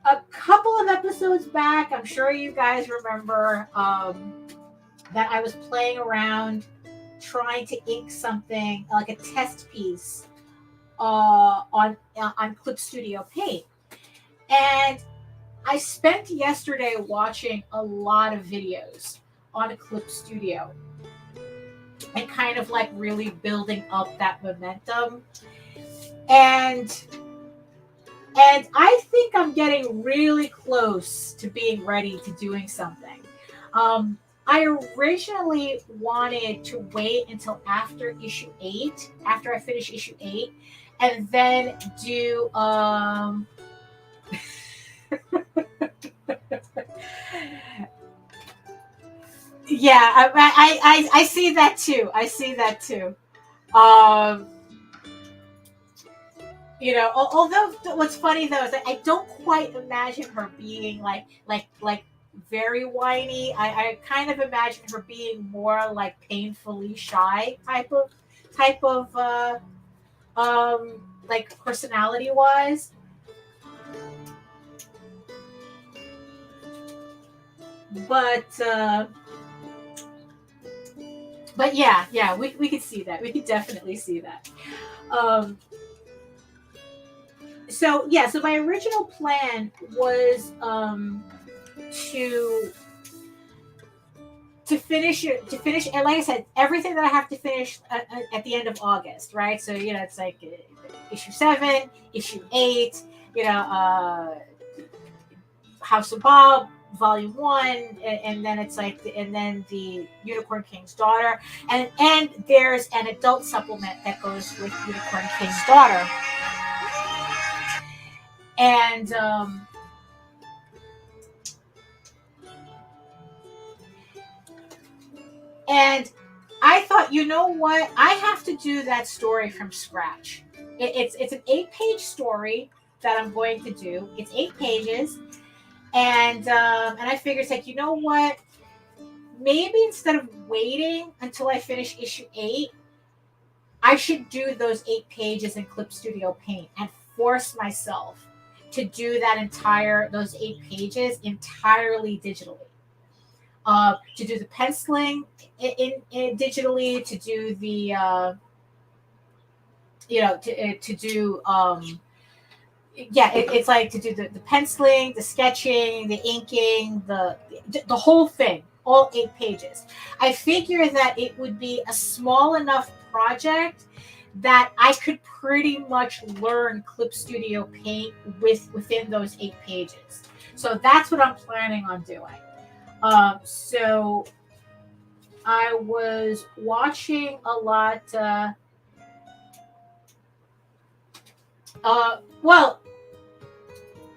a couple of episodes back, I'm sure you guys remember that I was playing around trying to ink something like a test piece on Clip Studio Paint, and I spent yesterday watching a lot of videos on Clip Studio and kind of like really building up that momentum. And And I think I'm getting really close to being ready to doing something. I originally wanted to wait until after issue 8, after I finish issue 8, and then do yeah, I see that too. I see that too. Um, although what's funny though is that I don't quite imagine her being like very whiny. I kind of imagine her being more like painfully shy type of like personality wise. But yeah, we could see that. We could definitely see that. Um, so my original plan was to finish and like I said, everything that I have to finish at the end of August, right? So it's like issue 7, issue 8, House of Bob, Volume 1, and then it's like and then the Unicorn King's Daughter, and there's an adult supplement that goes with Unicorn King's Daughter. And I thought, you know what? I have to do that story from scratch. It's an 8-page story that I'm going to do. It's 8 pages, and I figured, it's like, you know what? Maybe instead of waiting until I finish issue 8, I should do those 8 pages in Clip Studio Paint and force myself to do those 8 pages entirely digitally. To do the penciling in digitally, to do the to do it's like to do the penciling, the sketching, the inking, the whole thing, all 8 pages. I figure that it would be a small enough project that I could pretty much learn Clip Studio Paint within those 8 pages. So that's what I'm planning on doing. So I was watching a lot. Well,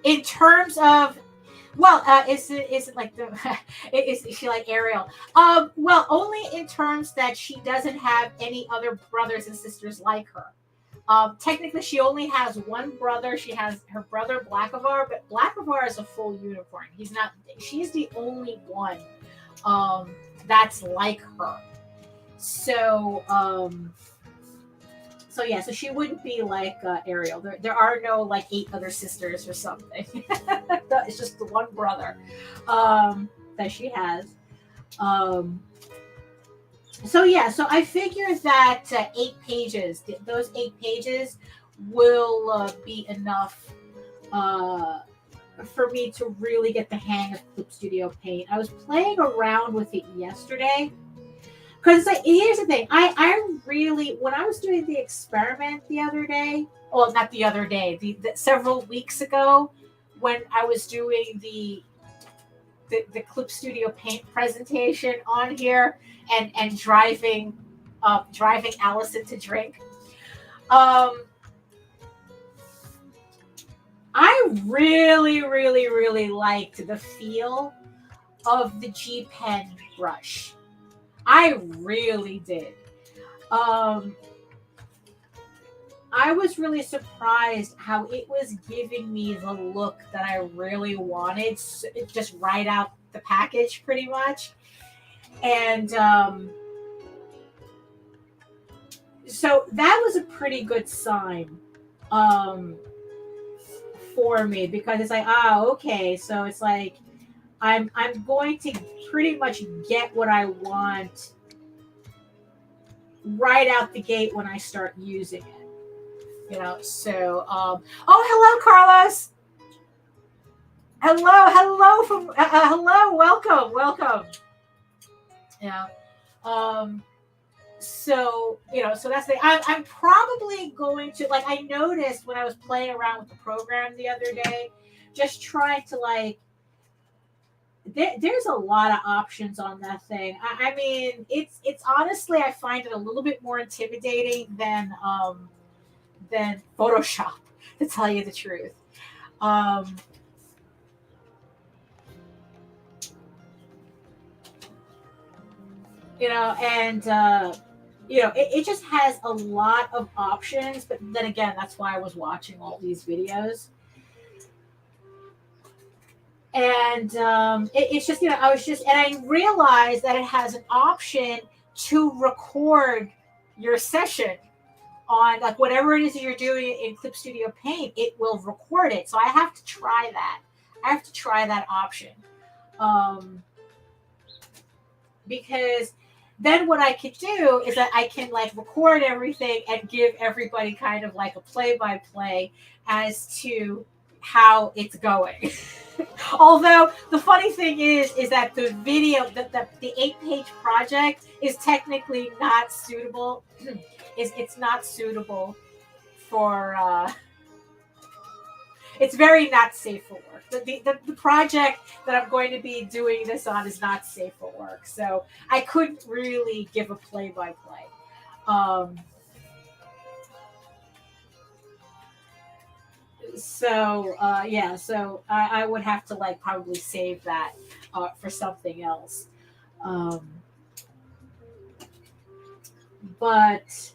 in terms of, is it like the is she like Ariel? Well, only in terms that she doesn't have any other brothers and sisters like her. Technically, she only has one brother. She has her brother Blackavar, but Blackavar is a full unicorn. He's not. She's the only one that's like her. So, so she wouldn't be like Ariel. There are no like 8 other sisters or something. It's just the one brother that she has. So I figure that 8 pages, those 8 pages will be enough for me to really get the hang of Clip Studio Paint. I was playing around with it yesterday. Because it's like, here's the thing. I really, when I was doing the experiment the other day, well, not the other day, the several weeks ago, when I was doing the Clip Studio Paint presentation on here and driving Allison to drink, I really, really, really liked the feel of the G Pen brush. I really did. I was really surprised how it was giving me the look that I really wanted, just right out the package, pretty much. And so that was a pretty good sign for me, because it's like, okay, so it's like I'm going to pretty much get what I want right out the gate when I start using it. So hello Carlos. Hello, welcome. Yeah. So, so that's I'm probably going to, like, I noticed when I was playing around with the program the other day, just trying to, like, there's a lot of options on that thing. I mean, it's honestly, I find it a little bit more intimidating than Photoshop, to tell you the truth. And it just has a lot of options. But then again, that's why I was watching all these videos. And it's just, and I realized that it has an option to record your session on, like, whatever it is that you're doing in Clip Studio Paint. It will record it. So I have to try that. I have to try that option. Because then what I could do is that I can, like, record everything and give everybody kind of like a play-by-play as to how it's going. Although the funny thing is that the video, the 8-page project is technically not suitable. It's not suitable for. It's very not safe for work. The project that I'm going to be doing this on is not safe for work, so I couldn't really give a play-by-play. So I would have to, like, probably save that for something else. But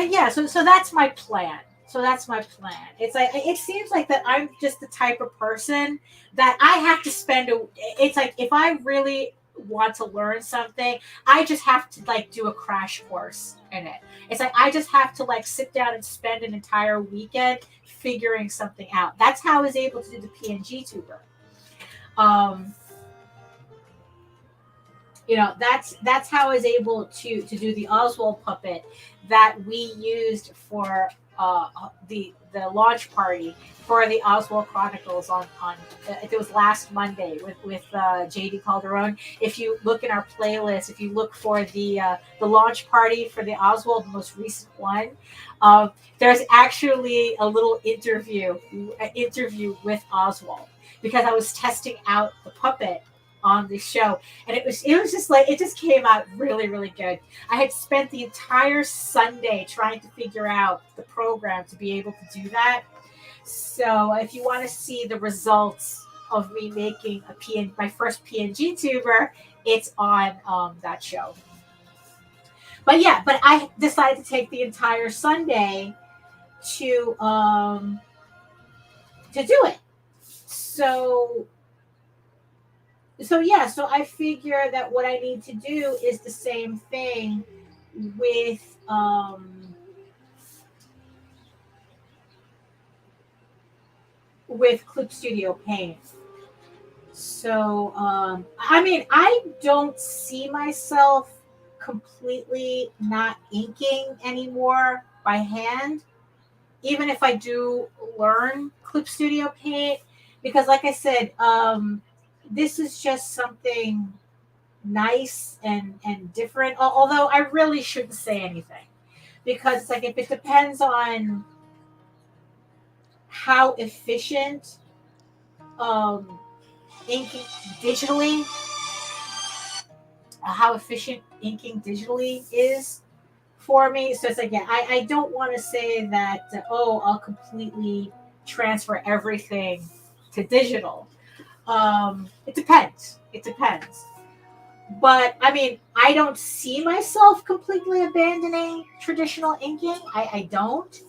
yeah, so that's my plan. It's like, it seems like that I'm just the type of person that I have to spend it's like, if I really want to learn something, I just have to, like, do a crash course in it. It's like, I just have to, like, sit down and spend an entire weekend figuring something out. That's how I was able to do the PNG tuber. That's how I was able to do the Oswald puppet that we used for the launch party for the Oswald Chronicles on it was last Monday with JD Calderon. If you look in our playlist, if you look for the launch party for the Oswald, the most recent one, there's actually a little interview with Oswald, because I was testing out the puppet on the show, and it was just like, it just came out really, really good. I had spent the entire Sunday trying to figure out the program to be able to do that. So if you want to see the results of me making my first PNG tuber, it's on that show. But I decided to take the entire Sunday to do it. So I figure that what I need to do is the same thing with Clip Studio Paint. So I mean, I don't see myself completely not inking anymore by hand, even if I do learn Clip Studio Paint, because, like I said, this is just something nice and different. Although I really shouldn't say anything, because it's like, if it depends on how efficient inking digitally, is for me. So it's like, yeah, I don't want to say that I'll completely transfer everything to digital. It depends. But I mean, I don't see myself completely abandoning traditional inking. I don't.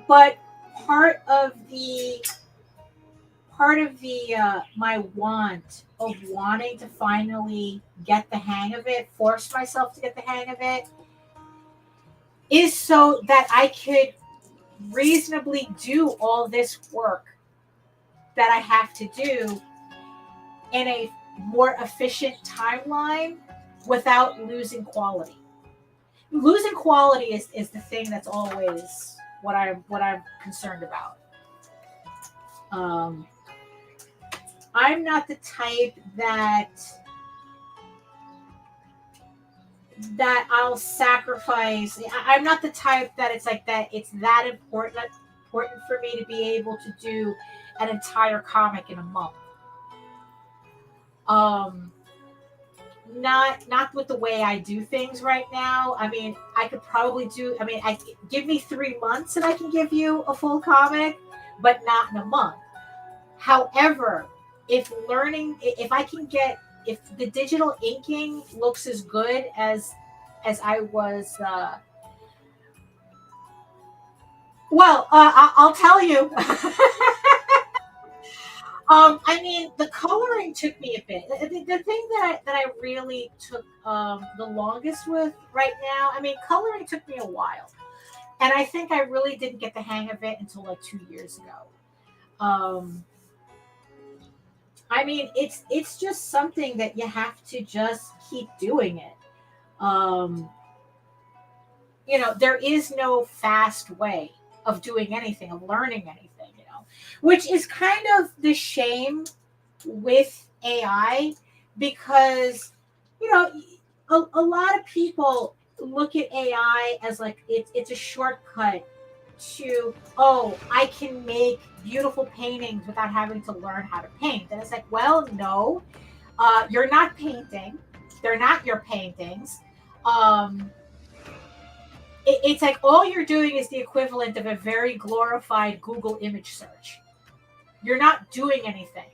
But part of the my want of wanting to finally get the hang of it, force myself to get the hang of it, is so that I could reasonably do all this work that I have to do in a more efficient timeline without losing quality. Losing quality is the thing that's always what I'm concerned about. Um, I'm not the type that I'll sacrifice. I'm not the type that it's like that. It's that important for me to be able to do an entire comic in a month. Not with the way I do things right now. I mean, I could probably do. I mean, I give me 3 months and I can give you a full comic, but not in a month. However, if the digital inking looks as good as I was, I'll tell you. I mean, the coloring took me a bit. The thing that I really took the longest with right now, I mean, coloring took me a while, and I think I really didn't get the hang of it until like 2 years ago. I mean, it's just something that you have to just keep doing it. Um, there is no fast way of doing anything, of learning anything, which is kind of the shame with AI because, a lot of people look at AI as like it's a shortcut to, oh, I can make beautiful paintings without having to learn how to paint. And it's like, well, no, you're not painting. They're not your paintings. It's like all you're doing is the equivalent of a very glorified Google image search. You're not doing anything.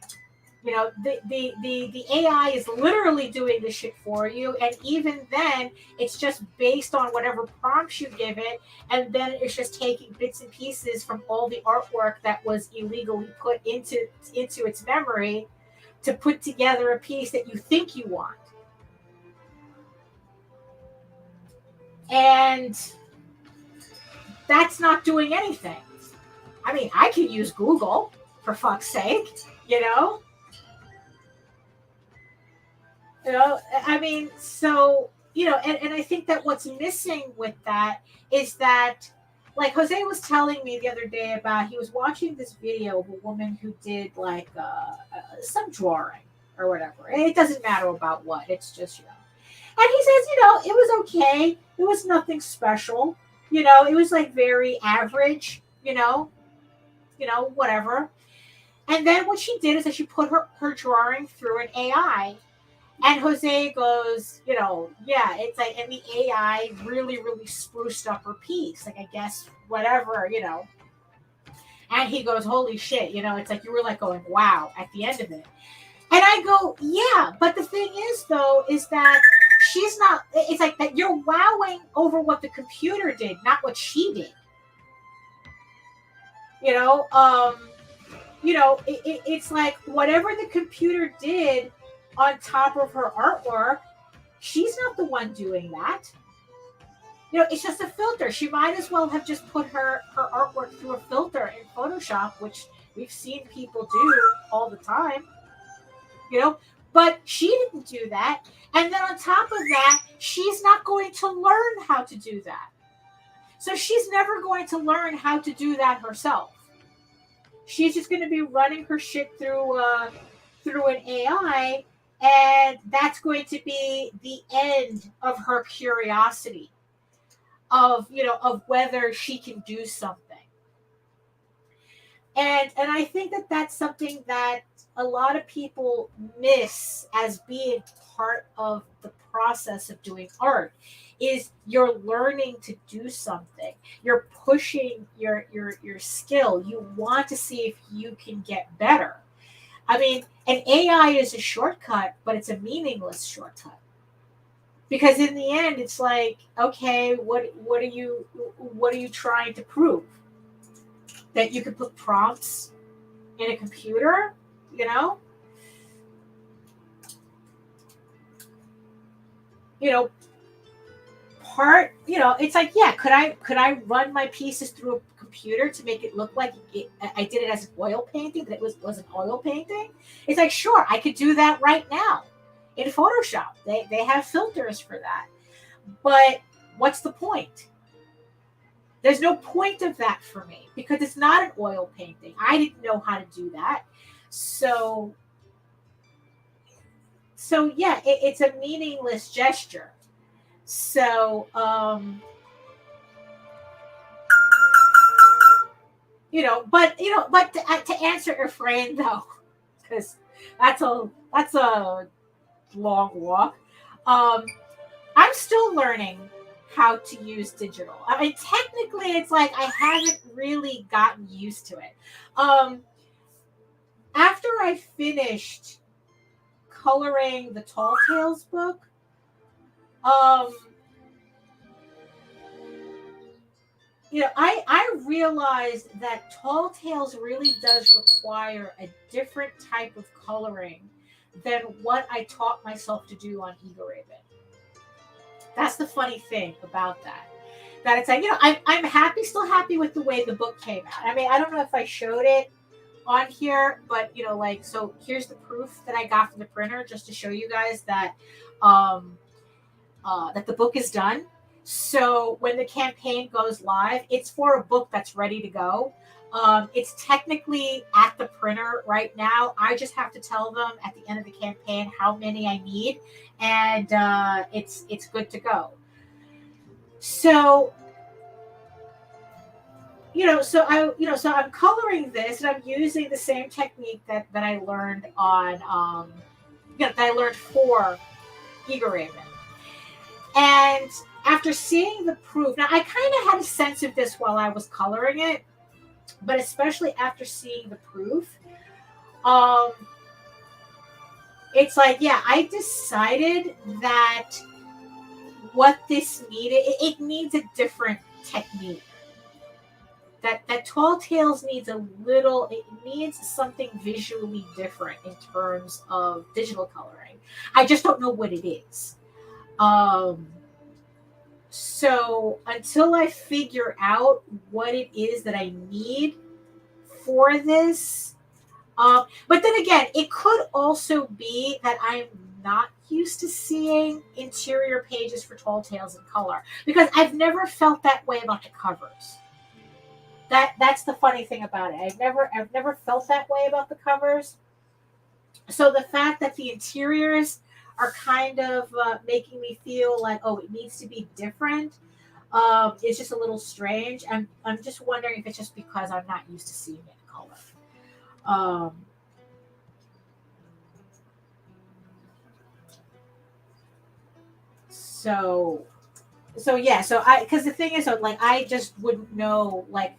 The AI is literally doing the shit for you, and even then it's just based on whatever prompts you give it, and then it's just taking bits and pieces from all the artwork that was illegally put into its memory to put together a piece that you think you want. And that's not doing anything. I mean, I could use Google, for fuck's sake, I mean, so, and I think that what's missing with that is that, like Jose was telling me the other day about, he was watching this video of a woman who did like some drawing or whatever. And it doesn't matter about what, it's just, and he says, it was okay. It was nothing special. It was like very average, whatever. And then what she did is that she put her drawing through an AI. And Jose goes, yeah, it's like, and the AI really, really spruced up her piece. Like, I guess, whatever, And he goes, holy shit, it's like you were like going, wow, at the end of it. And I go, yeah, but the thing is, though, is that she's not, it's like that you're wowing over what the computer did, not what she did. It's like whatever the computer did on top of her artwork, she's not the one doing that. It's just a filter. She might as well have just put her artwork through a filter in Photoshop, which we've seen people do all the time. But she didn't do that. And then on top of that, she's not going to learn how to do that. So she's never going to learn how to do that herself. She's just going to be running her shit through an AI, and that's going to be the end of her curiosity of whether she can do something. And I think that that's something that a lot of people miss as being part of the process of doing art, is you're learning to do something. You're pushing your skill. You want to see if you can get better. I mean, an AI is a shortcut, but it's a meaningless shortcut. Because in the end, it's like, okay, what are you trying to prove? That you can put prompts in a computer, it's like, yeah, could I run my pieces through a computer to make it look like I did it as an oil painting, that it was an oil painting? It's like, sure, I could do that right now in Photoshop. They have filters for that. But what's the point? There's no point of that for me because it's not an oil painting. I didn't know how to do that. So yeah, it's a meaningless gesture. So, but to answer your friend though, because that's a long walk. I'm still learning how to use digital. I mean, technically, it's like I haven't really gotten used to it. After I finished coloring the Tall Tales book, I realized that Tall Tales really does require a different type of coloring than what I taught myself to do on EGORaven. That's the funny thing about that. That it's like, I'm happy, still happy with the way the book came out. I mean, I don't know if I showed it on here, but so here's the proof that I got from the printer just to show you guys that that the book is done. So when the campaign goes live, it's for a book that's ready to go. It's technically at the printer right now. I just have to tell them at the end of the campaign how many I need, and it's good to go. So so I'm coloring this, and I'm using the same technique that I learned on that I learned for EGORaven. And after seeing the proof, now I kind of had a sense of this while I was coloring it, but especially after seeing the proof, it's like, yeah, I decided that what this needed, it needs a different technique. That Tall Tales needs it needs something visually different in terms of digital coloring. I just don't know what it is. So until I figure out what it is that I need for this, but then again, it could also be that I'm not used to seeing interior pages for Tall Tales in color because I've never felt that way about the covers. That's the funny thing about it. I've never felt that way about the covers. So the fact that the interiors are kind of making me feel like, oh, it needs to be different. It's just a little strange. I'm just wondering if it's just because I'm not used to seeing it in color. So yeah. So because the thing is, so like I just wouldn't know like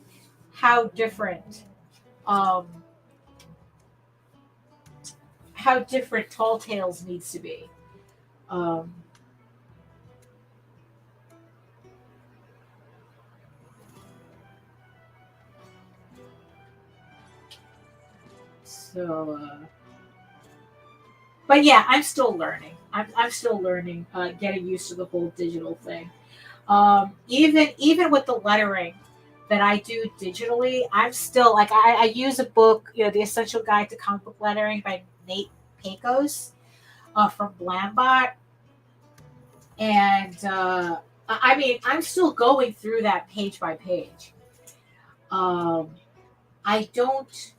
how different Tall Tales needs to be. But yeah, I'm still learning. I'm still learning, getting used to the whole digital thing. Even with the lettering that I do digitally, I'm still like I use a book, The Essential Guide to Comic Book Lettering by Nate Pecos from Blambot, and I mean I'm still going through that page by page. I don't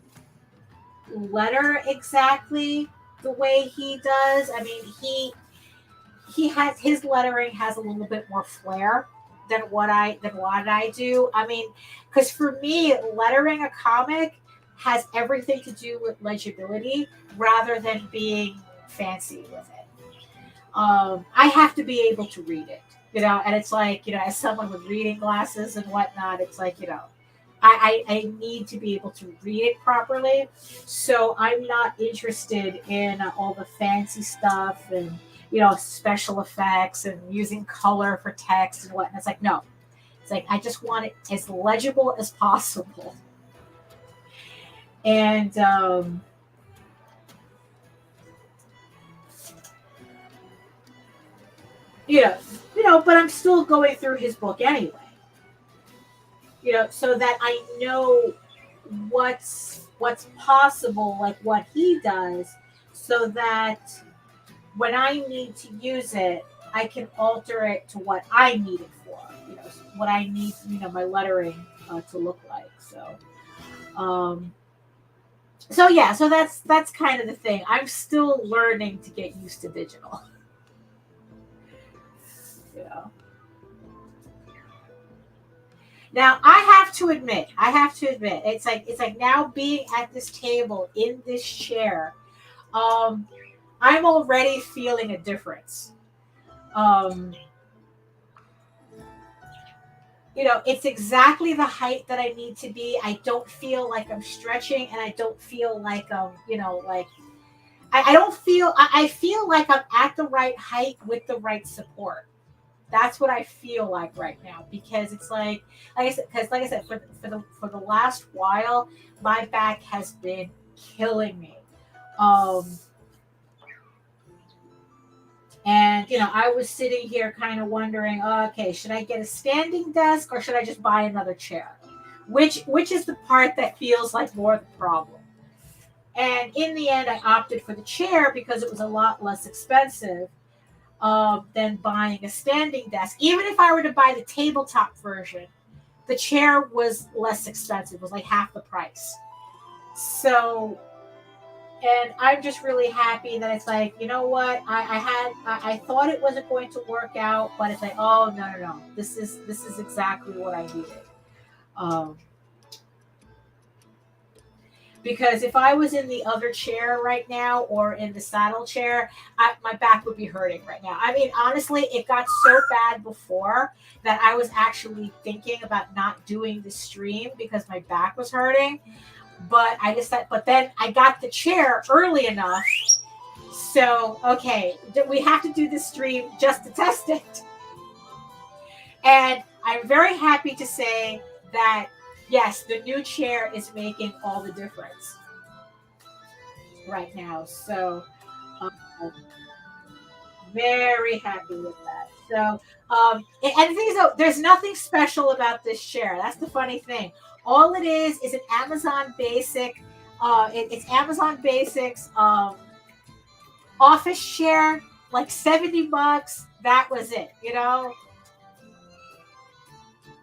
letter exactly the way he does. I mean he has his lettering has a little bit more flair than what I do. I mean, because for me, lettering a comic has everything to do with legibility rather than being fancy with it. I have to be able to read it, and it's like, as someone with reading glasses and whatnot, it's like, I need to be able to read it properly. So I'm not interested in all the fancy stuff and special effects and using color for text and whatnot. It's like, no. It's like I just want it as legible as possible. And but I'm still going through his book anyway. So that I know what's possible, like what he does, so that when I need to use it, I can alter it to what I need it for, what I need, my lettering to look like. So yeah, so that's kind of the thing. I'm still learning to get used to digital. Now I have to admit, it's like now being at this table in this chair, I'm already feeling a difference. It's exactly the height that I need to be. I don't feel like I'm stretching, and I don't feel like like I don't feel. I feel like I'm at the right height with the right support. That's what I feel like right now, because it's like I said, for the last while, my back has been killing me. And I was sitting here kind of wondering, okay, should I get a standing desk or should I just buy another chair? Which is the part that feels like more the problem? And in the end, I opted for the chair because it was a lot less expensive than buying a standing desk. Even if I were to buy the tabletop version, the chair was less expensive. It was like half the price. So, and I'm just really happy that it's like, you know what? I thought it wasn't going to work out, but it's like, oh no. This is exactly what I needed. Because if I was in the other chair right now or in the saddle chair, my back would be hurting right now. I mean, honestly, it got so bad before that I was actually thinking about not doing the stream because my back was hurting. But but then I got the chair early enough. So, okay, we have to do this stream just to test it. And I'm very happy to say that, yes, the new chair is making all the difference right now. So, very happy with that. So, and the thing is, though, there's nothing special about this chair. That's the funny thing. All it is an Amazon Basic. It's Amazon Basics office chair, like $70. That was it.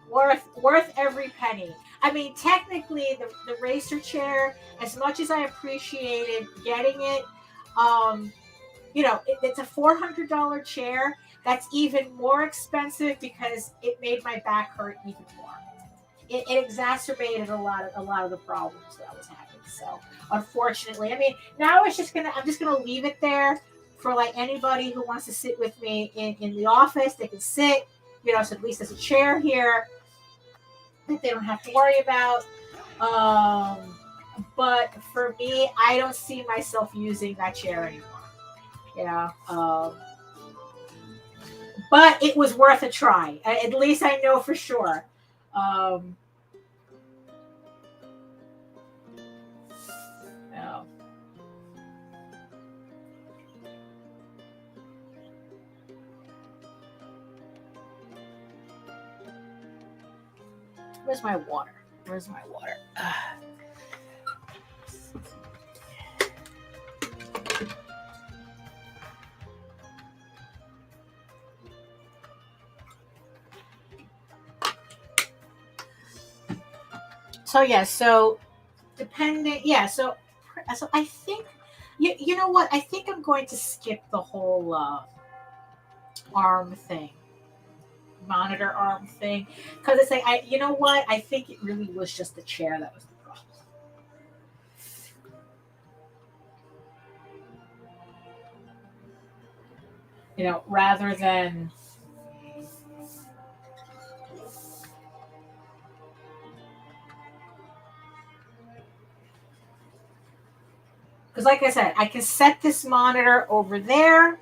Worth every penny. I mean, technically, the racer chair, as much as I appreciated getting it, it's a $400 chair. That's even more expensive because it made my back hurt even more. It exacerbated a lot of the problems that I was having. So, unfortunately, I mean, now I'm just gonna leave it there for like anybody who wants to sit with me in the office. They can sit. So at least there's a chair here that they don't have to worry about. But for me, I don't see myself using that chair anymore. But it was worth a try. At least I know for sure. No. Where's my water? So yeah, so depending, yeah, so I think you know what? I think I'm going to skip the whole arm thing, monitor arm thing, because it's like you know what? I think it really was just the chair that was the problem. Rather than. Because like I said, I can set this monitor over there,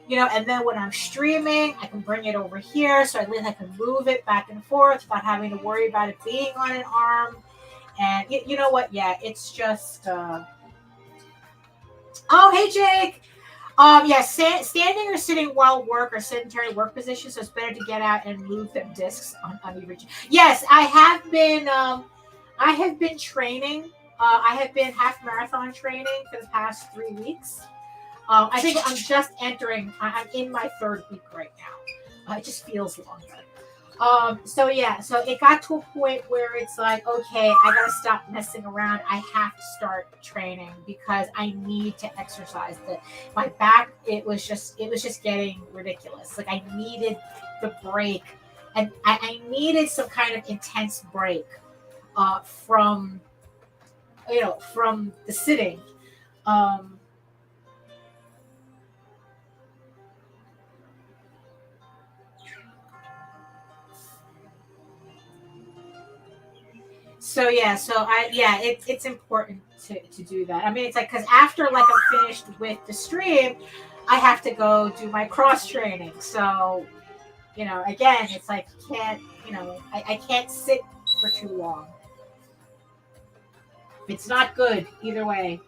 and then when I'm streaming, I can bring it over here. So at least I can move it back and forth without having to worry about it being on an arm. And you know what? Yeah, it's just... Oh, hey, Jake! Yeah, standing or sitting while work or sedentary work position, so it's better to get out and move them discs on either. Yes, I have been training. I have been half marathon training for the past 3 weeks. I think I'm just entering. I'm in my third week right now. It just feels longer. So yeah, so it got to a point where it's like, okay, I gotta stop messing around. I have to start training because I need to exercise. My back, it was just getting ridiculous. Like I needed the break, and I needed some kind of intense break from from the sitting. Um, So yeah, it's important to do that. I mean, it's like because after like I'm finished with the stream, I have to go do my cross training. So again, it's like can't I can't sit for too long. It's not good either way.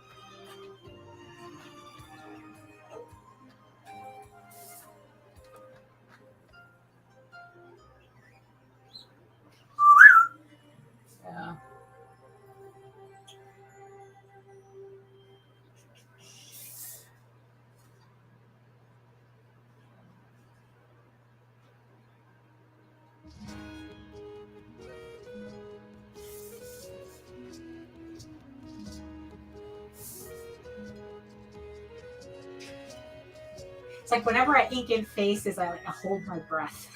Yeah. It's like whenever I ink in faces, I hold my breath.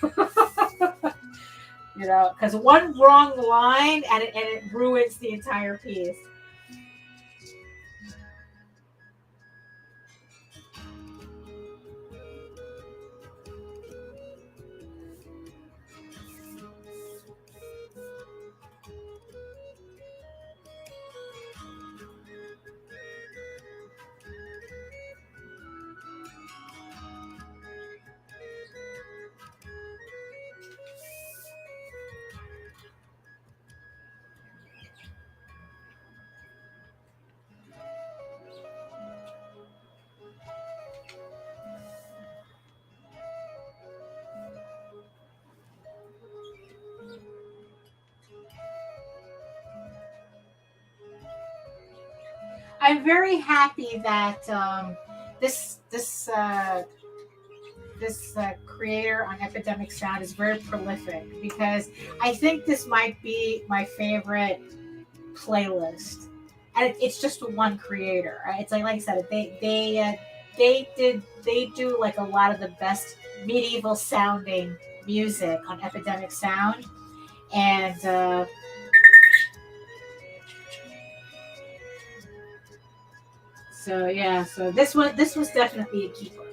Because one wrong line and it ruins the entire piece. I'm very happy that this creator on Epidemic Sound is very prolific because I think this might be my favorite playlist, and it's just one creator. Right? It's like I said, they do like a lot of the best medieval sounding music on Epidemic Sound, and so yeah, so this was definitely a keeper.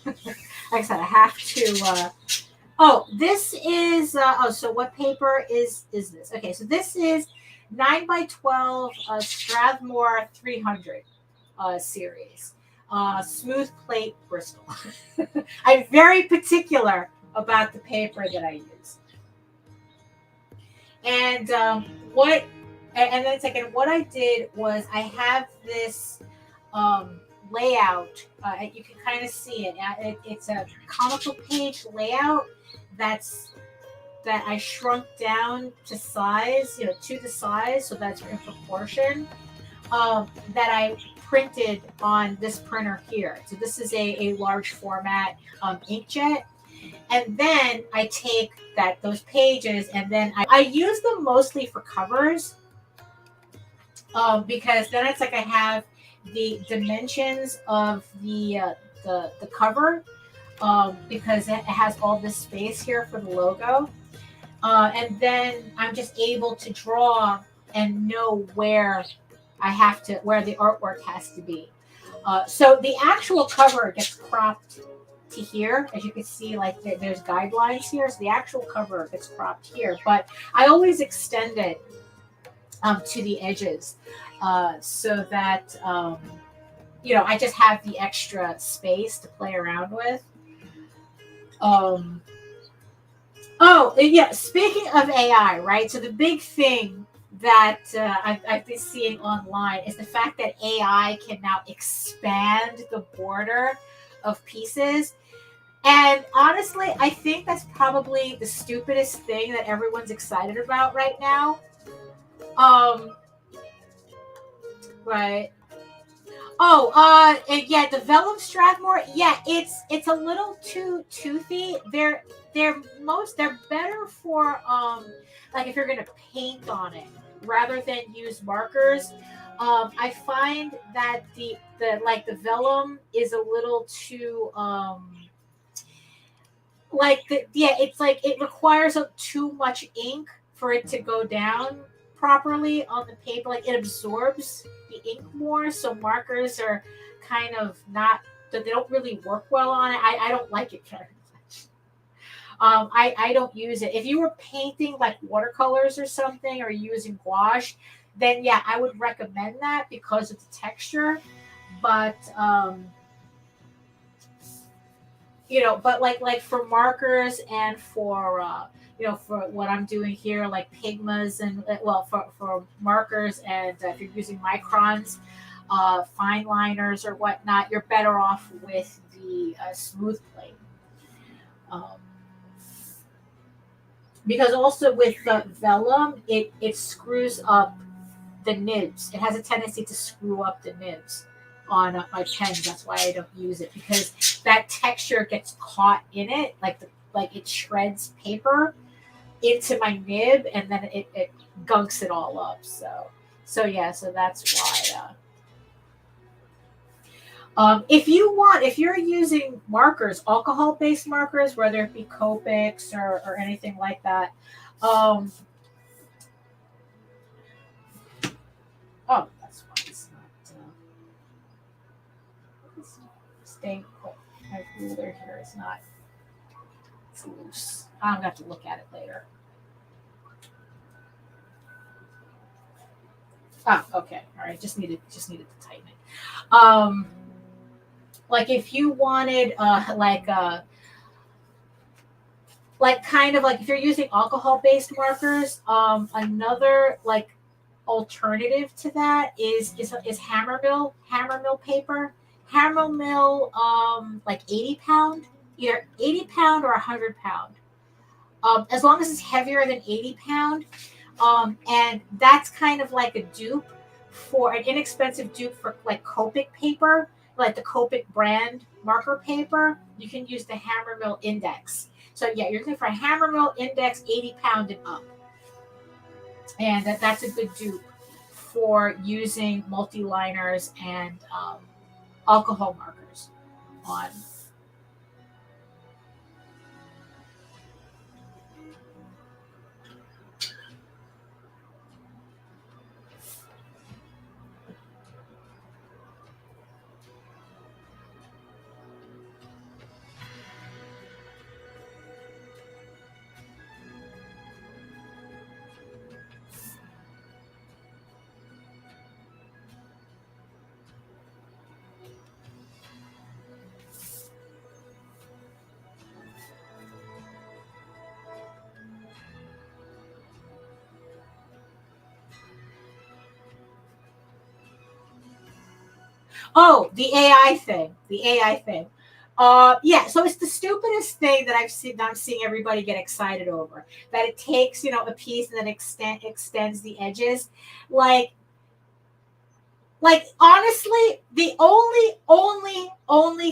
Like I said, I have to. This is. So what paper is this? Okay, so this is 9x12 Strathmore 300 series. Smooth plate Bristol. I'm very particular about the paper that I use. And what, and then second, what I did was I have this layout. You can kind of see it. It's a comical page layout that I shrunk down to size, to the size, so that's in proportion. That I printed on this printer here. So this is a large format inkjet. And then I take those pages and then I use them mostly for covers, because then it's like I have the dimensions of the cover, because it has all this space here for the logo. And then I'm just able to draw and know where the artwork has to be. So the actual cover gets cropped to here, as you can see, like there's guidelines here. So the actual cover gets cropped here, but I always extend it to the edges, so that I just have the extra space to play around with. Oh, yeah. Speaking of AI, right? So the big thing that I've been seeing online is the fact that AI can now expand the border of pieces. And honestly, I think that's probably the stupidest thing that everyone's excited about right now. Right. And yeah, the vellum Strathmore. Yeah, it's a little too toothy. They're better for like if you're gonna paint on it rather than use markers. I find that the vellum is a little too it's like it requires too much ink for it to go down properly on the paper. Like it absorbs the ink more, so markers are kind of not, they don't really work well on it. I don't like it very much. I don't use it. If you were painting like watercolors or something, or using gouache, then yeah, I would recommend that because of the texture. But but like for markers and for for what I'm doing here, like Pigmas, and for markers, and if you're using microns, fine liners or whatnot, you're better off with the smooth plate. Because also with the vellum, it screws up the nibs. It has a tendency to screw up the nibs on my pens. That's why I don't use it, because that texture gets caught in it, like it shreds paper into my nib, and then it gunks it all up. So that's why. If you're using markers, alcohol-based markers, whether it be Copics or anything like that. That's why it's not. It's staying put. My ruler here is not. It's loose. I'm gonna have to look at it later. Okay. All right. Just needed to tighten it. Like if you wanted kind of like if you're using alcohol-based markers, another like alternative to that is hammermill paper. Hammermill, like 80 pound, either 80 pound or 100 pound. As long as it's heavier than 80 pound. And that's kind of like a dupe for an inexpensive dupe for like Copic paper, like the Copic brand marker paper. You can use the Hammermill Index. So yeah, you're looking for a Hammermill Index 80 pound and up. And that's a good dupe for using multi-liners and alcohol markers on. Oh, the AI thing. The AI thing. Yeah, so it's the stupidest thing that I'm seeing everybody get excited over. That it takes, a piece and then extends the edges. Like honestly, the only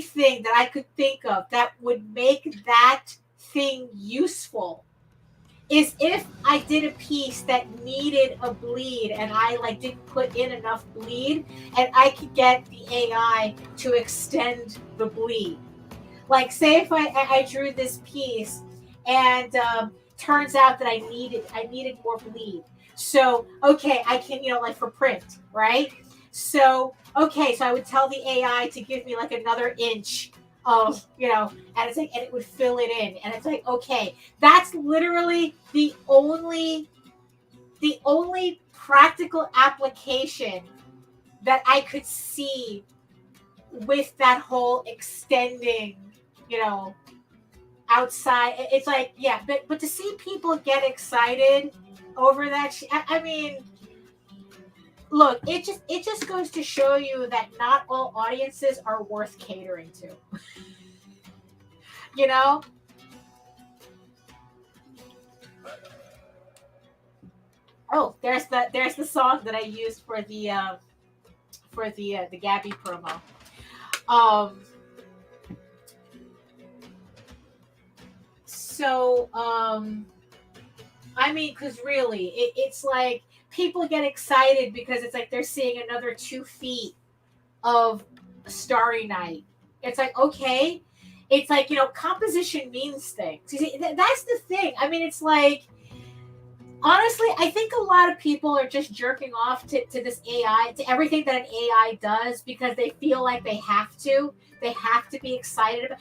thing that I could think of that would make that thing useful is if I did a piece that needed a bleed and I didn't put in enough bleed, and I could get the AI to extend the bleed. Like, say if I drew this piece and turns out that I needed more bleed. So okay, I can, for print, right? So okay, so I would tell the AI to give me another inch of, and it's and it would fill it in, and it's okay, that's literally the only practical application that I could see with that whole extending, outside. It's yeah, but to see people get excited over that, I mean, look, it just goes to show you that not all audiences are worth catering to. Oh, there's the song that I used for the Gabby promo. So I mean, because really, it's people get excited because it's they're seeing another 2 feet of Starry Night. It's okay. It's composition means things. See, that's the thing. I mean, it's honestly, I think a lot of people are just jerking off to this AI, to everything that an AI does, because they feel like they have to. They have to be excited about.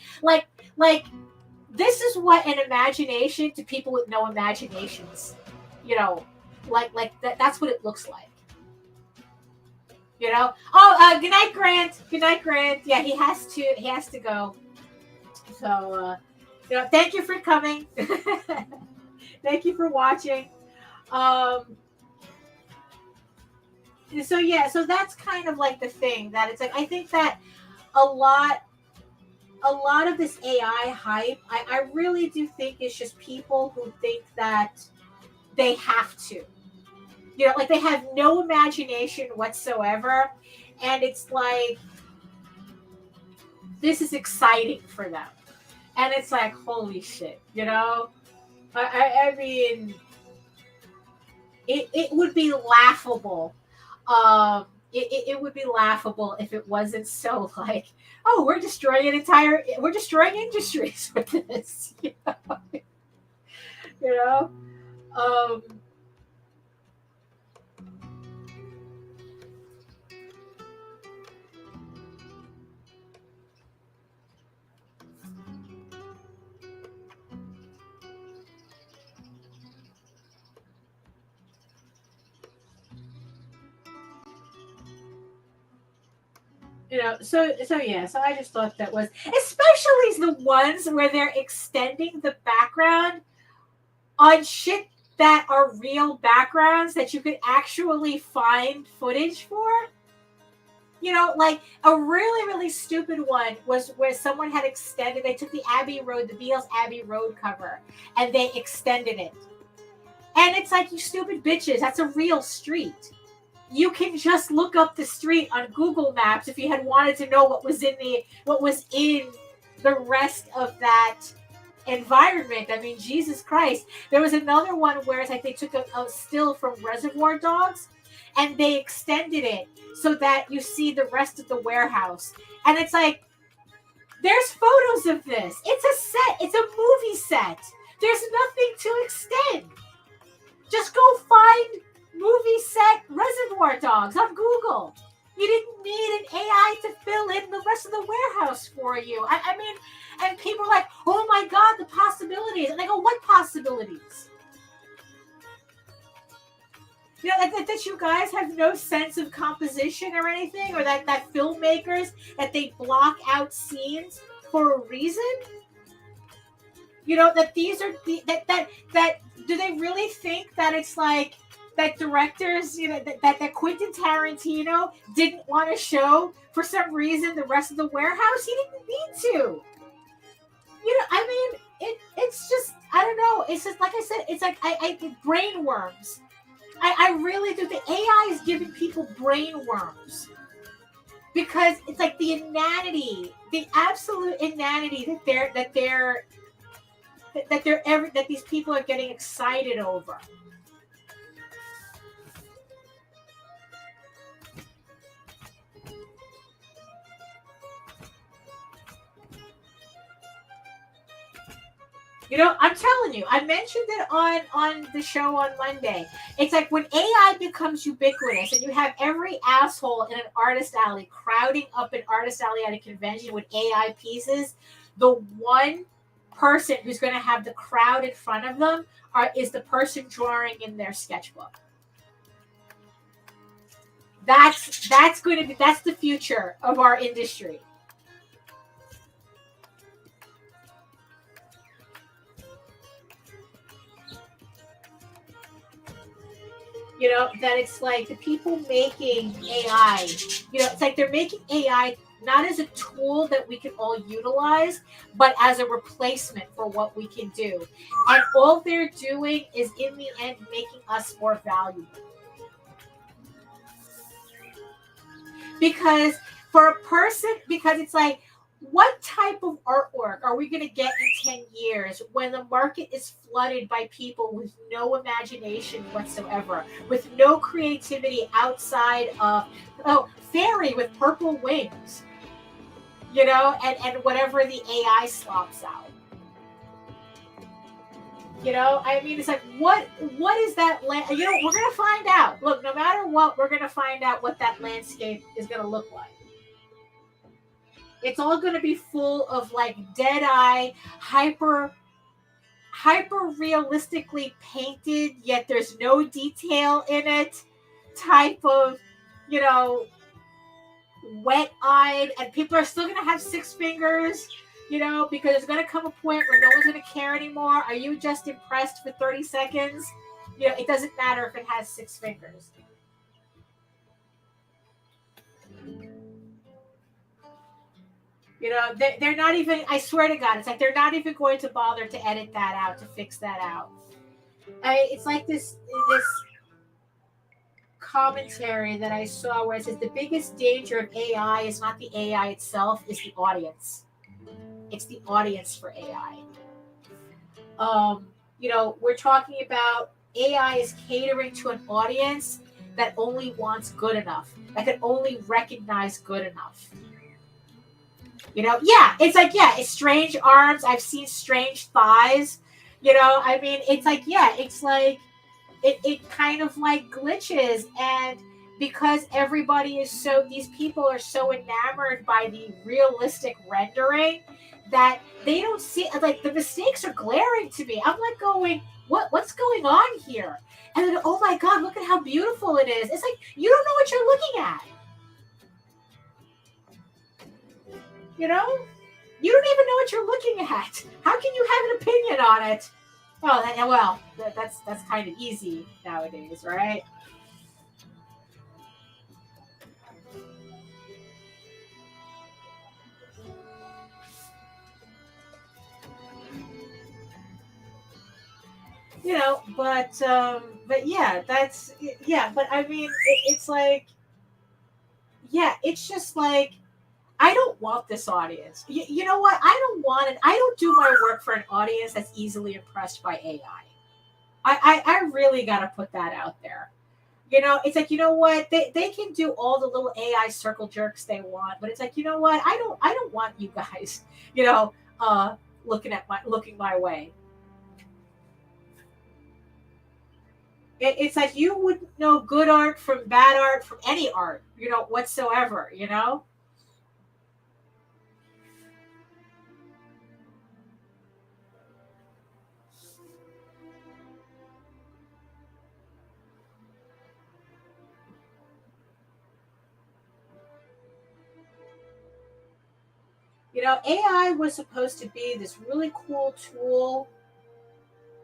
This is what an imagination to people with no imaginations, that's what it looks like. Oh, good night, Grant. Good night, Grant. Yeah, he has to go. So, thank you for coming. Thank you for watching. So yeah, so that's kind of the thing that it's I think that a lot of this AI hype, I really do think it's just people who think that they have to. They have no imagination whatsoever, and it's this is exciting for them. And it's holy shit, I mean, it would be laughable. It would be laughable if it wasn't so oh, we're destroying industries with this. So yeah, so I just thought that was, especially the ones where they're extending the background on shit that are real backgrounds that you could actually find footage for. A really, really stupid one was where someone had extended, they took the Beatles Abbey Road cover, and they extended it. And it's you stupid bitches, that's a real street. You can just look up the street on Google Maps if you had wanted to know what was in the rest of that environment. I mean, Jesus Christ. There was another one where it's they took a still from Reservoir Dogs and they extended it so that you see the rest of the warehouse. And it's there's photos of this. It's a set. It's a movie set. There's nothing to extend. Just go find movie set Reservoir Dogs on Google. You didn't need an AI to fill in the rest of the warehouse for you. I mean, and people are oh my God, the possibilities. And I go, what possibilities? That you guys have no sense of composition or anything, or that filmmakers, that they block out scenes for a reason? That these are that do they really think that it's that directors, that Quentin Tarantino didn't want to show for some reason the rest of the warehouse. He didn't need to. I mean, it's just, I don't know. It's just, like I said, it's like, I brain worms. I really do. The AI is giving people brain worms. Because it's like the inanity, the absolute inanity that these people are getting excited over. I'm telling you, I mentioned it on the show on Monday. It's like when AI becomes ubiquitous and you have every asshole in an artist alley crowding up an artist alley at a convention with AI pieces, the one person who's going to have the crowd in front of them is the person drawing in their sketchbook. That's the future of our industry. That it's like the people making AI, it's like they're making AI not as a tool that we can all utilize, but as a replacement for what we can do. And all they're doing is, in the end, making us more valuable. Because it's like, what type of artwork are we going to get in 10 years when the market is flooded by people with no imagination whatsoever, with no creativity outside of, fairy with purple wings, and whatever the AI slops out. I mean, it's like, what is that? We're going to find out. Look, no matter what, we're going to find out what that landscape is going to look like. It's all going to be full of like dead-eye, hyper realistically painted, yet there's no detail in it type of, wet-eyed, and people are still going to have 6 fingers, because there's going to come a point where no one's going to care anymore. Are you just impressed for 30 seconds? It doesn't matter if it has 6 fingers. They're not even, I swear to God, it's like they're not even going to bother to edit that out, to fix that out. It's like this commentary that I saw where it says the biggest danger of AI is not the AI itself, it's the audience. It's the audience for AI. We're talking about AI is catering to an audience that only wants good enough, that can only recognize good enough. It's like, it's strange arms. I've seen strange thighs. I mean, it's like, it's like, it kind of like glitches. And because these people are so enamored by the realistic rendering that they don't see, like, the mistakes are glaring to me. I'm like going, what's going on here? And then, oh my God, look at how beautiful it is. It's like, you don't know what you're looking at. You don't even know what you're looking at. How can you have an opinion on it? Oh, that's kind of easy nowadays, right? But I mean, it's like, it's just like, I don't want this audience. You know what? I don't want it. I don't do my work for an audience that's easily impressed by AI. I really got to put that out there. It's like, what? They can do all the little AI circle jerks they want, but it's like, what? I don't want you guys, looking my way. It's like, you wouldn't know good art from bad art from any art, whatsoever, AI was supposed to be this really cool tool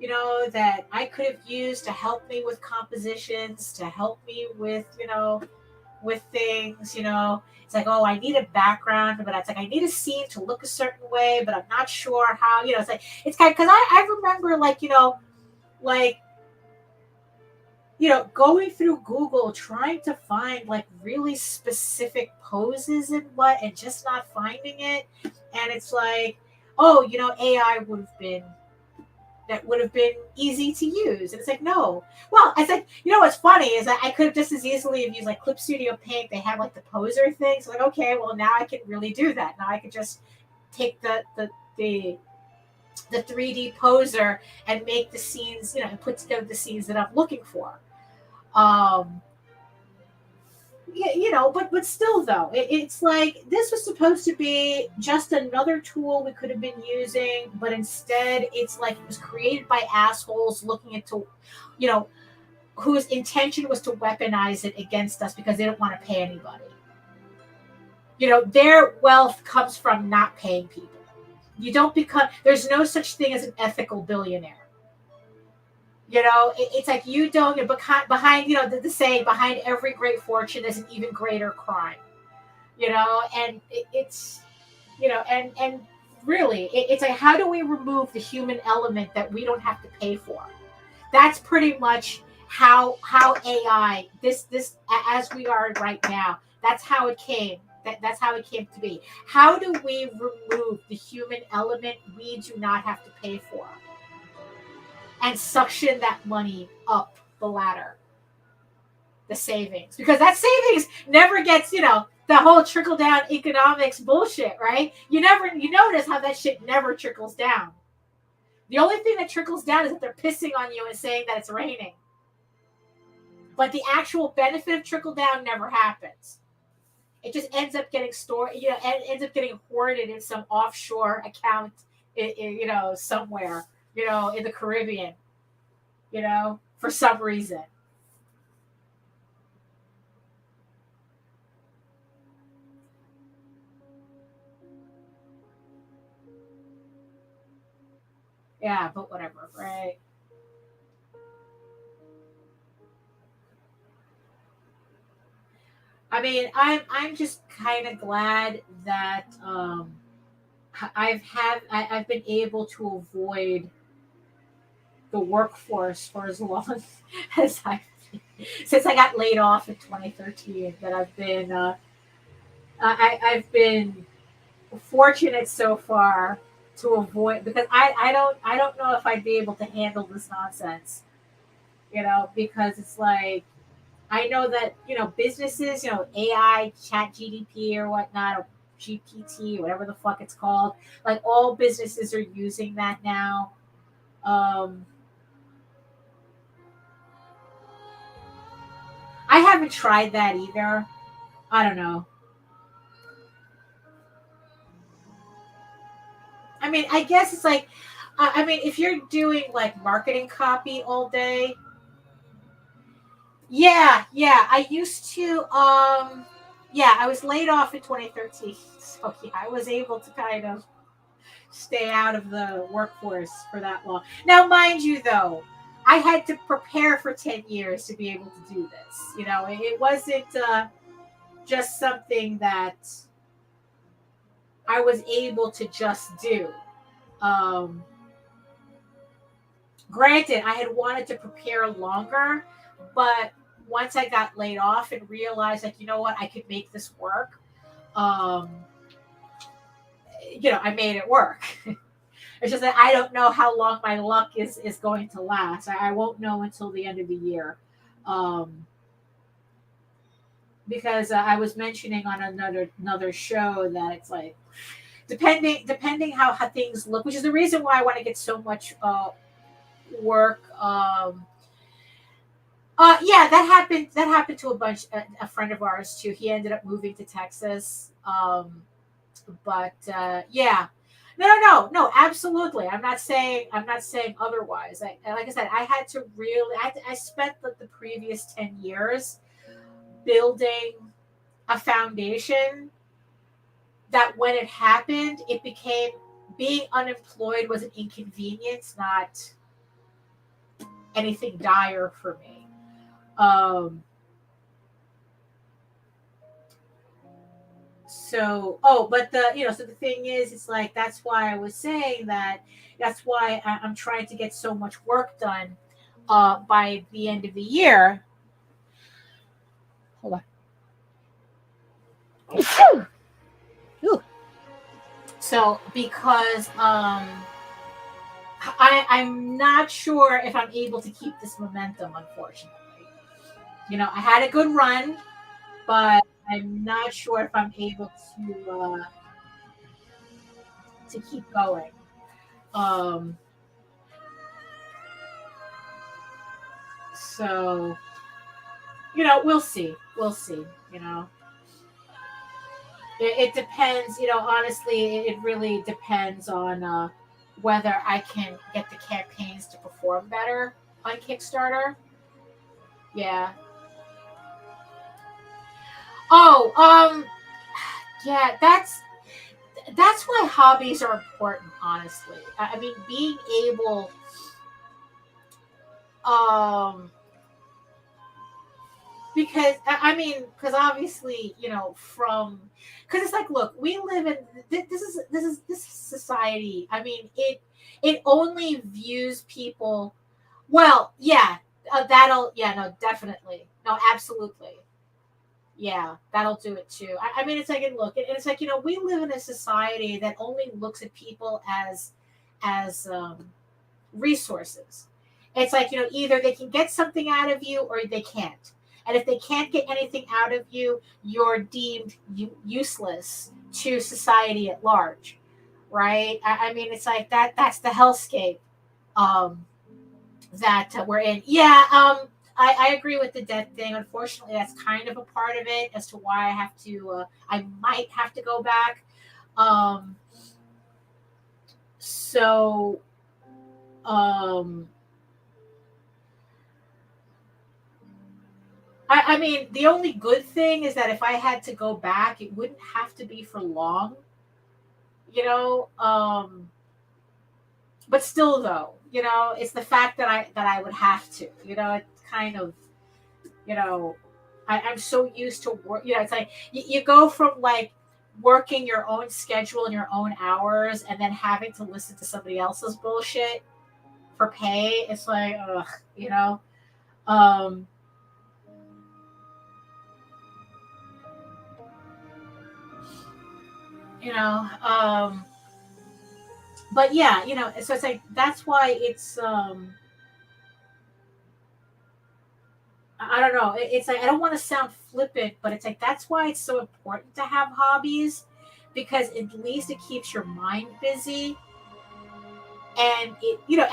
that I could have used to help me with compositions, to help me with, with things, It's like, oh, I need a background, but it's like I need a scene to look a certain way, but I'm not sure how, it's like it's kind of because I remember like going through Google trying to find like really specific poses and just not finding it. And it's like, oh, AI would have been easy to use. And it's like, no. Well, I said, what's funny is that I could have just as easily have used like Clip Studio Paint. They have like the poser thing. So like, okay, well now I can really do that. Now I could just take the 3D poser and make the scenes, and put together the scenes that I'm looking for. But still though, it's like this was supposed to be just another tool we could have been using, but instead it's like it was created by assholes looking into, whose intention was to weaponize it against us because they don't want to pay anybody. Their wealth comes from not paying people. There's no such thing as an ethical billionaire. It's like you don't, behind, the saying, behind every great fortune, there's an even greater crime, and it's, and really, it's like, how do we remove the human element that we don't have to pay for? That's pretty much how AI, this, as we are right now, that's how it came. That's how it came to be. How do we remove the human element we do not have to pay for? And suction that money up the ladder, the savings, because that savings never gets, the whole trickle down economics bullshit, right? You notice how that shit never trickles down. The only thing that trickles down is that they're pissing on you and saying that it's raining. But the actual benefit of trickle down never happens. It just ends up getting stored, ends up getting hoarded in some offshore account, somewhere. In the Caribbean, for some reason. Yeah, but whatever, right? I mean, I'm just kind of glad that I've been able to avoid the workforce for as long as since I got laid off in 2013. That I've been fortunate so far to avoid, because I don't know if I'd be able to handle this nonsense, because it's like I know that businesses, AI, Chat GDP or whatnot, or GPT, whatever the fuck it's called, like all businesses are using that now. I haven't tried that either. I don't know. I mean, I guess it's like, I mean, if you're doing like marketing copy all day, yeah. I used to, I was laid off in 2013. So yeah, I was able to kind of stay out of the workforce for that long. Now, mind you, though, I had to prepare for 10 years to be able to do this. It wasn't just something that I was able to just do. Granted, I had wanted to prepare longer, but once I got laid off and realized, like, you know what, I could make this work, I made it work. It's just that I don't know how long my luck is going to last. I won't know until the end of the year. Because I was mentioning on another show that it's like, depending how things look, which is the reason why I want to get so much work. That happened to a friend of ours too. He ended up moving to Texas. But yeah. No, absolutely. I'm not saying otherwise. Like I said, I spent the previous 10 years building a foundation that when it happened, it became, being unemployed was an inconvenience, not anything dire for me. Um, but so the thing is, it's like, that's why I was saying that. That's why I'm trying to get so much work done by the end of the year. Hold on. Ooh. So because I'm not sure if I'm able to keep this momentum, unfortunately. I had a good run, but I'm not sure if I'm able to keep going. Um, so we'll see. We'll see. It depends. Honestly, it really depends on whether I can get the campaigns to perform better on Kickstarter. Yeah. Oh, yeah. That's why hobbies are important. Honestly, I mean, being able, um, because obviously, because it's like, look, we live in this society. I mean, it only views people. Well, yeah, yeah, no, definitely, no, absolutely. Yeah, that'll do it too. I mean, it's like, and look, it's like, we live in a society that only looks at people as resources. It's like, either they can get something out of you or they can't. And if they can't get anything out of you, you're deemed useless to society at large, right? I mean, it's like that's the hellscape um, that we're in. Yeah, I agree with the death thing. Unfortunately, that's kind of a part of it as to why I might have to go back. Um, so, um, I mean, the only good thing is that if I had to go back, it wouldn't have to be for long, you know. But still, though, it's the fact that I would have to, it's kind of, you know, I'm so used to work. It's like you go from like working your own schedule and your own hours, and then having to listen to somebody else's bullshit for pay. It's like, ugh, you know. Um, you know, but yeah, so it's like that's why it's I don't know. It's like I don't want to sound flippant, but it's like that's why it's so important to have hobbies because at least it keeps your mind busy and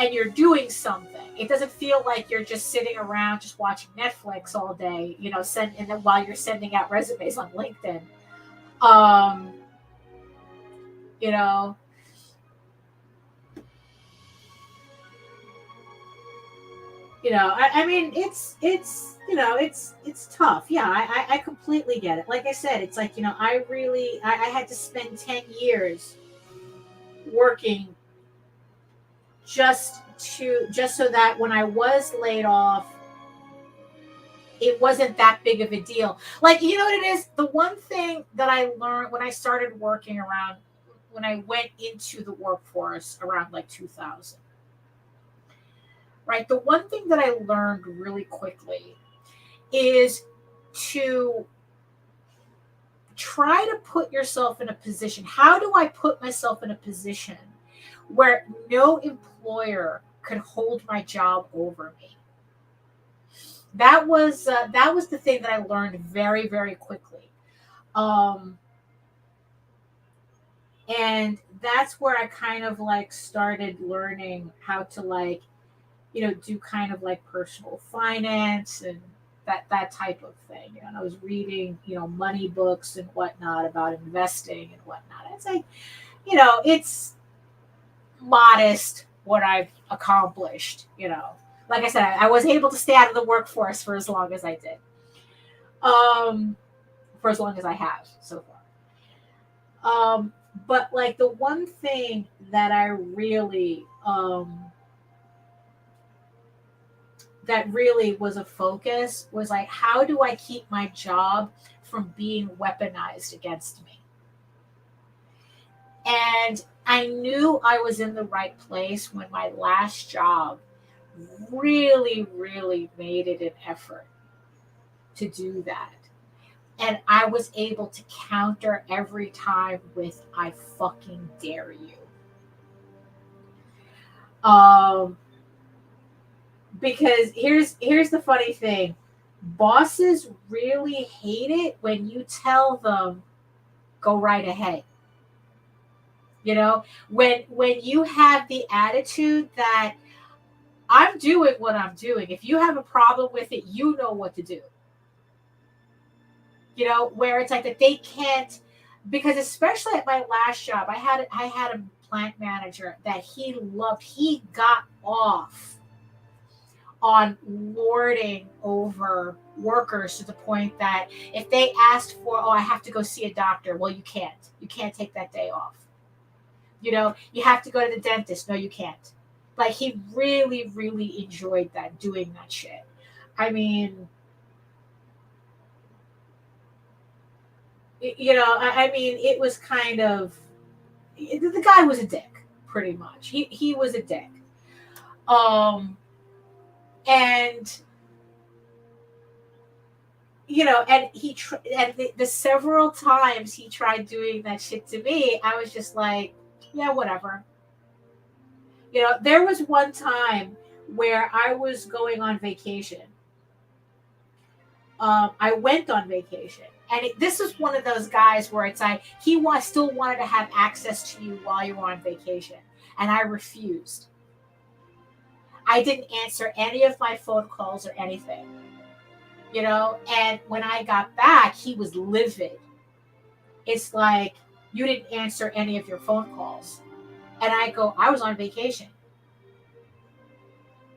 and you're doing something. It doesn't feel like you're just sitting around just watching Netflix all day, and then while you're sending out resumes on LinkedIn. Um, you know, I mean, it's tough. Yeah, I completely get it. Like I said, it's like, I had to spend 10 years working just so that when I was laid off, it wasn't that big of a deal. Like, you know what it is? The one thing that I learned when I started working when I went into the workforce around like 2000, right? The one thing that I learned really quickly is to try to put yourself in a position. How do I put myself in a position where no employer could hold my job over me? That was the thing that I learned very, very quickly. Um, and that's where I kind of like started learning how to like do kind of like personal finance and that type of thing. And I was reading, money books and whatnot about investing and whatnot. It's like, it's modest what I've accomplished. Like I said, I was able to stay out of the workforce for as long as I did. For as long as I have so far. But like the one thing that I really that really was a focus was like, how do I keep my job from being weaponized against me? And I knew I was in the right place when my last job really, really made it an effort to do that. And I was able to counter every time with, I fucking dare you. Because here's the funny thing. Bosses really hate it when you tell them, go right ahead. You know, when you have the attitude that I'm doing what I'm doing. If you have a problem with it, you know what to do. You know, where it's like that they can't, because especially at my last job, I had a plant manager that he loved. He got off on lording over workers to the point that if they asked for, oh, I have to go see a doctor, well, you can't take that day off. You know, you have to go to the dentist, no, you can't. Like, he really, really enjoyed that, doing that shit. I mean, you know, I mean, it was kind of, the guy was a dick, pretty much. He was a dick. And, you know, and and the several times he tried doing that shit to me, I was just like, yeah, whatever. You know, there was one time where I was going on vacation. I went on vacation, and this is one of those guys where it's like he still wanted to have access to you while you were on vacation, and I refused. I didn't answer any of my phone calls or anything, you know. And when I got back, he was livid. It's like, you didn't answer any of your phone calls, and I go, I was on vacation.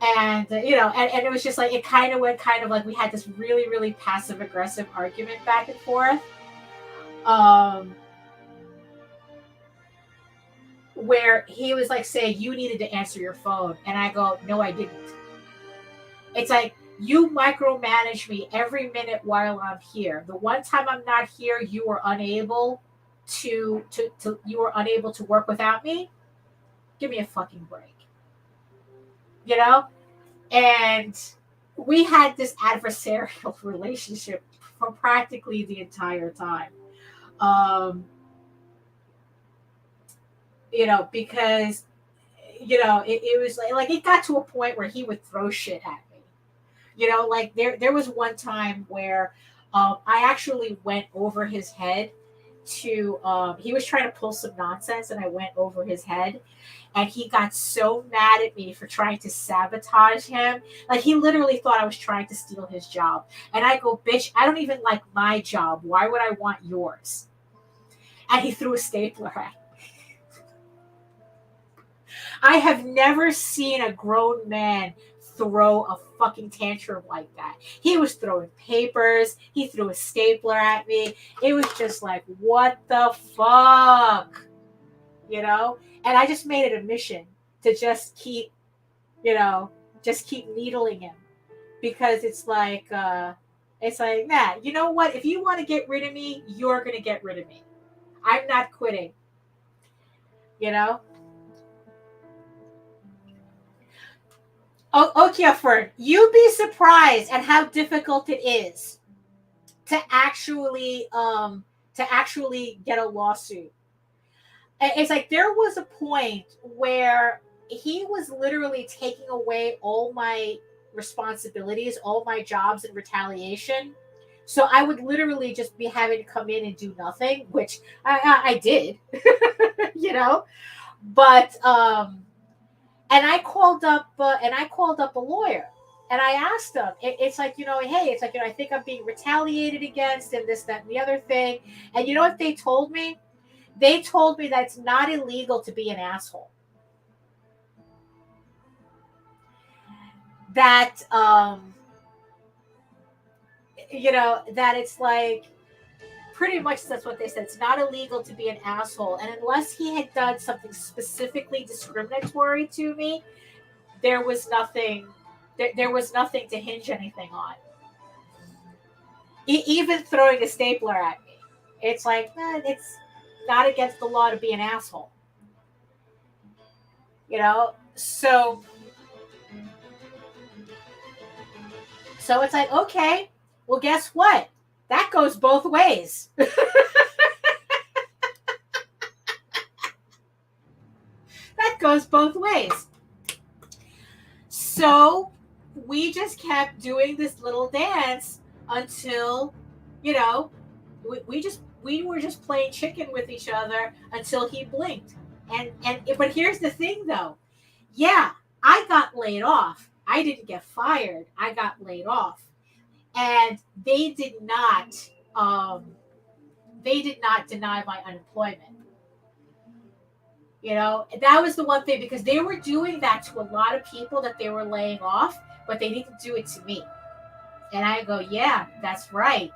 And, you know, and it was just like, it kind of went kind of like we had this really, really passive aggressive argument back and forth. Where he was like saying, you needed to answer your phone. And I go, no, I didn't. It's like, you micromanage me every minute while I'm here. The one time I'm not here, you were unable to work without me. Give me a fucking break. You know? And we had this adversarial relationship for practically the entire time. You know, because, you know, it was like it got to a point where he would throw shit at me. You know, like there was one time where I actually went over his head to, he was trying to pull some nonsense, and I went over his head, and he got so mad at me for trying to sabotage him. Like, he literally thought I was trying to steal his job. And I go, bitch, I don't even like my job. Why would I want yours? And he threw a stapler at me. I have never seen a grown man throw a fucking tantrum like that. He was throwing papers. He threw a stapler at me. It was just like, what the fuck? You know? And I just made it a mission to just keep, you know, just keep needling him. Because it's like, nah, you know what? If you want to get rid of me, you're going to get rid of me. I'm not quitting. You know? Oh, okay, Fern, you'd be surprised at how difficult it is to actually get a lawsuit. It's like there was a point where he was literally taking away all my responsibilities, all my jobs in retaliation. So I would literally just be having to come in and do nothing, which I did, you know, but, and I called up a lawyer, and I asked him, it's like, you know, hey, it's like, you know, I think I'm being retaliated against and this, that, and the other thing. And you know what they told me? They told me that it's not illegal to be an asshole. That, you know, that it's like, pretty much that's what they said. It's not illegal to be an asshole. And unless he had done something specifically discriminatory to me, there was nothing There was nothing to hinge anything on. Even throwing a stapler at me, it's like, it's not against the law to be an asshole. So it's like, okay, well, guess what? That goes both ways. That goes both ways. So we just kept doing this little dance until, we were just playing chicken with each other until he blinked. But here's the thing, though. Yeah, I got laid off. I didn't get fired. I got laid off. And they did not deny my unemployment. That was the one thing, because they were doing that to a lot of people that they were laying off, but they didn't do it to me. And I go, yeah, that's right.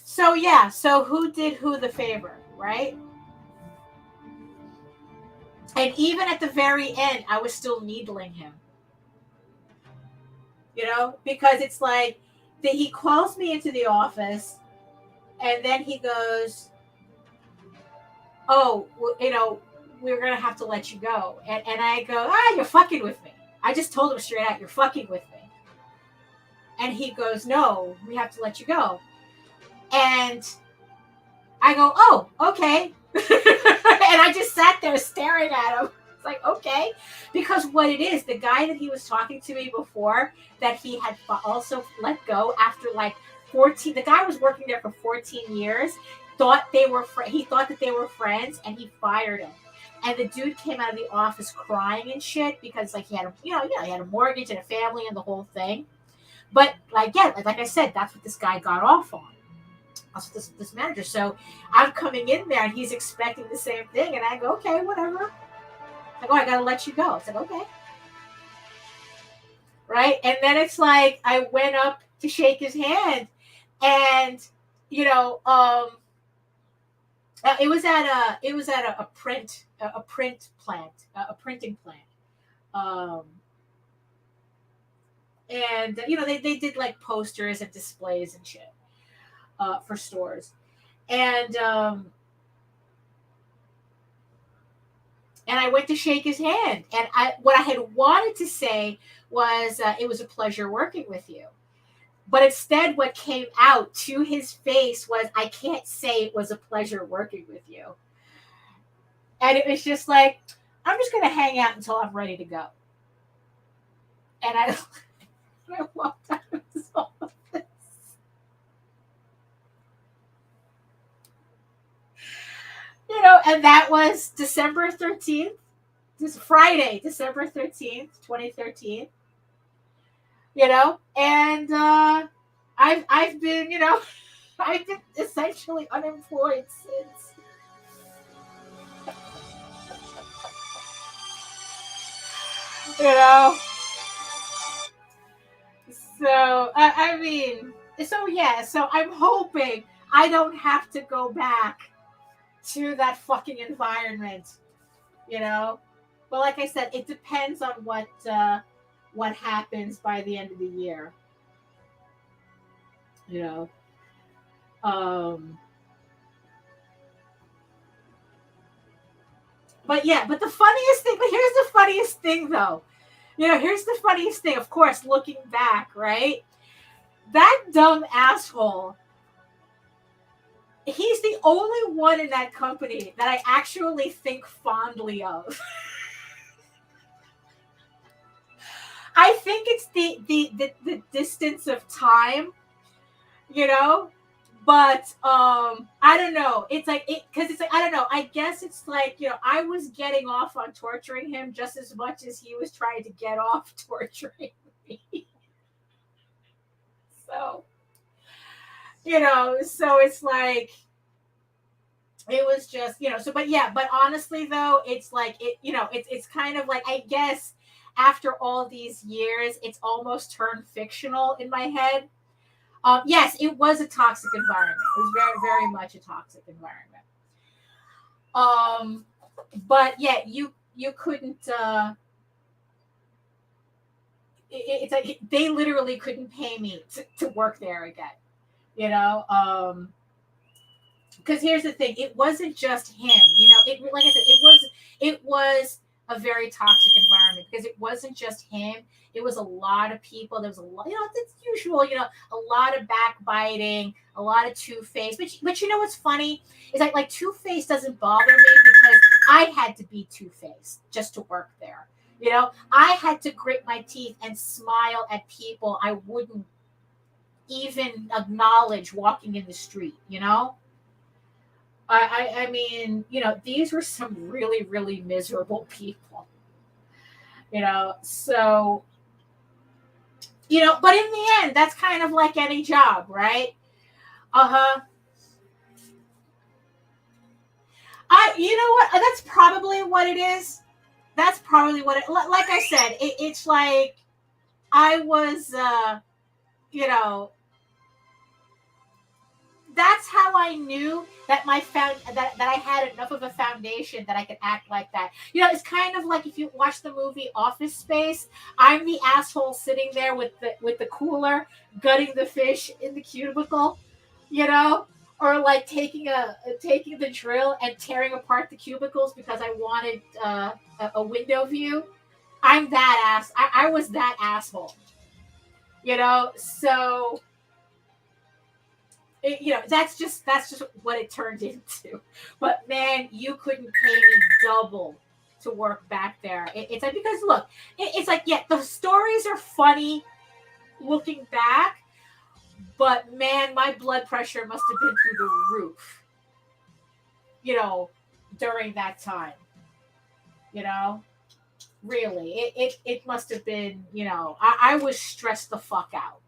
So yeah, so who did who the favor, right? And even at the very end, I was still needling him. Because it's like that he calls me into the office and then he goes, oh, we're going to have to let you go. And I go, you're fucking with me. I just told him straight out, you're fucking with me. And he goes, no, we have to let you go. And I go, oh, okay. And I just sat there staring at him. It's like, okay. Because what it is, the guy that he was talking to me before, that he had also let go after like 14, the guy was working there for 14 years, thought he thought that they were friends, and he fired him. And the dude came out of the office crying and shit because like he had he had a mortgage and a family and the whole thing. But like I said, that's what this guy got off on. That's what this manager. So I'm coming in there and he's expecting the same thing, and I go, okay, whatever. I go, I gotta let you go. It's like, okay. Right? And then it's like I went up to shake his hand, and it was at a printing plant. And they did like posters and displays and shit for stores. And I went to shake his hand, and what I had wanted to say was, it was a pleasure working with you. But instead, what came out to his face was, I can't say it was a pleasure working with you. And it was just like, I'm just going to hang out until I'm ready to go. And I walked out of his office. And that was December 13th. This Friday, December 13th, 2013. And I've been, I've been essentially unemployed since. So I mean, so I'm hoping I don't have to go back to that fucking environment, But like I said, it depends on what happens by the end of the year, But the funniest thing, here's the funniest thing though. Here's the funniest thing, of course, looking back, right? That dumb asshole, he's the only one in that company that I actually think fondly of. I think it's the distance of time, but I don't know. It's like because it's like, I don't know. I guess it's like, I was getting off on torturing him just as much as he was trying to get off torturing me. So, so it's like, it was just, but honestly though, it's like, it's kind of like, I guess after all these years, it's almost turned fictional in my head. Yes, it was a toxic environment. It was very, very much a toxic environment. But yeah, you couldn't. It's like they literally couldn't pay me to work there again. You know, because here's the thing: it wasn't just him. You know, it like I said, it was a very toxic environment because it wasn't just him. It was a lot of people. There was a lot, you know, it's usual, you know, a lot of backbiting, a lot of two-face. But you know what's funny is like two-face doesn't bother me because I had to be two-faced just to work there. You know, I had to grit my teeth and smile at people I wouldn't even acknowledge walking in the street. You know, I mean, you know, these were some really, really miserable people. You know, so you know, but in the end, that's kind of like any job, right? Uh-huh. You know what? That's probably what it is. That's probably what it, like I said, it's like I was, you know, that's how I knew that that I had enough of a foundation that I could act like that. You know, it's kind of like if you watch the movie Office Space, I'm the asshole sitting there with the cooler, gutting the fish in the cubicle, you know, or like taking the drill and tearing apart the cubicles because I wanted a window view. I'm that ass. I was that asshole, you know. So you know, that's just what it turned into. But man, you couldn't pay me double to work back there. It's like, because look, it's like, yeah, the stories are funny looking back, but man, my blood pressure must have been through the roof, you know, during that time. You know, really, it must have been, you know, I was stressed the fuck out.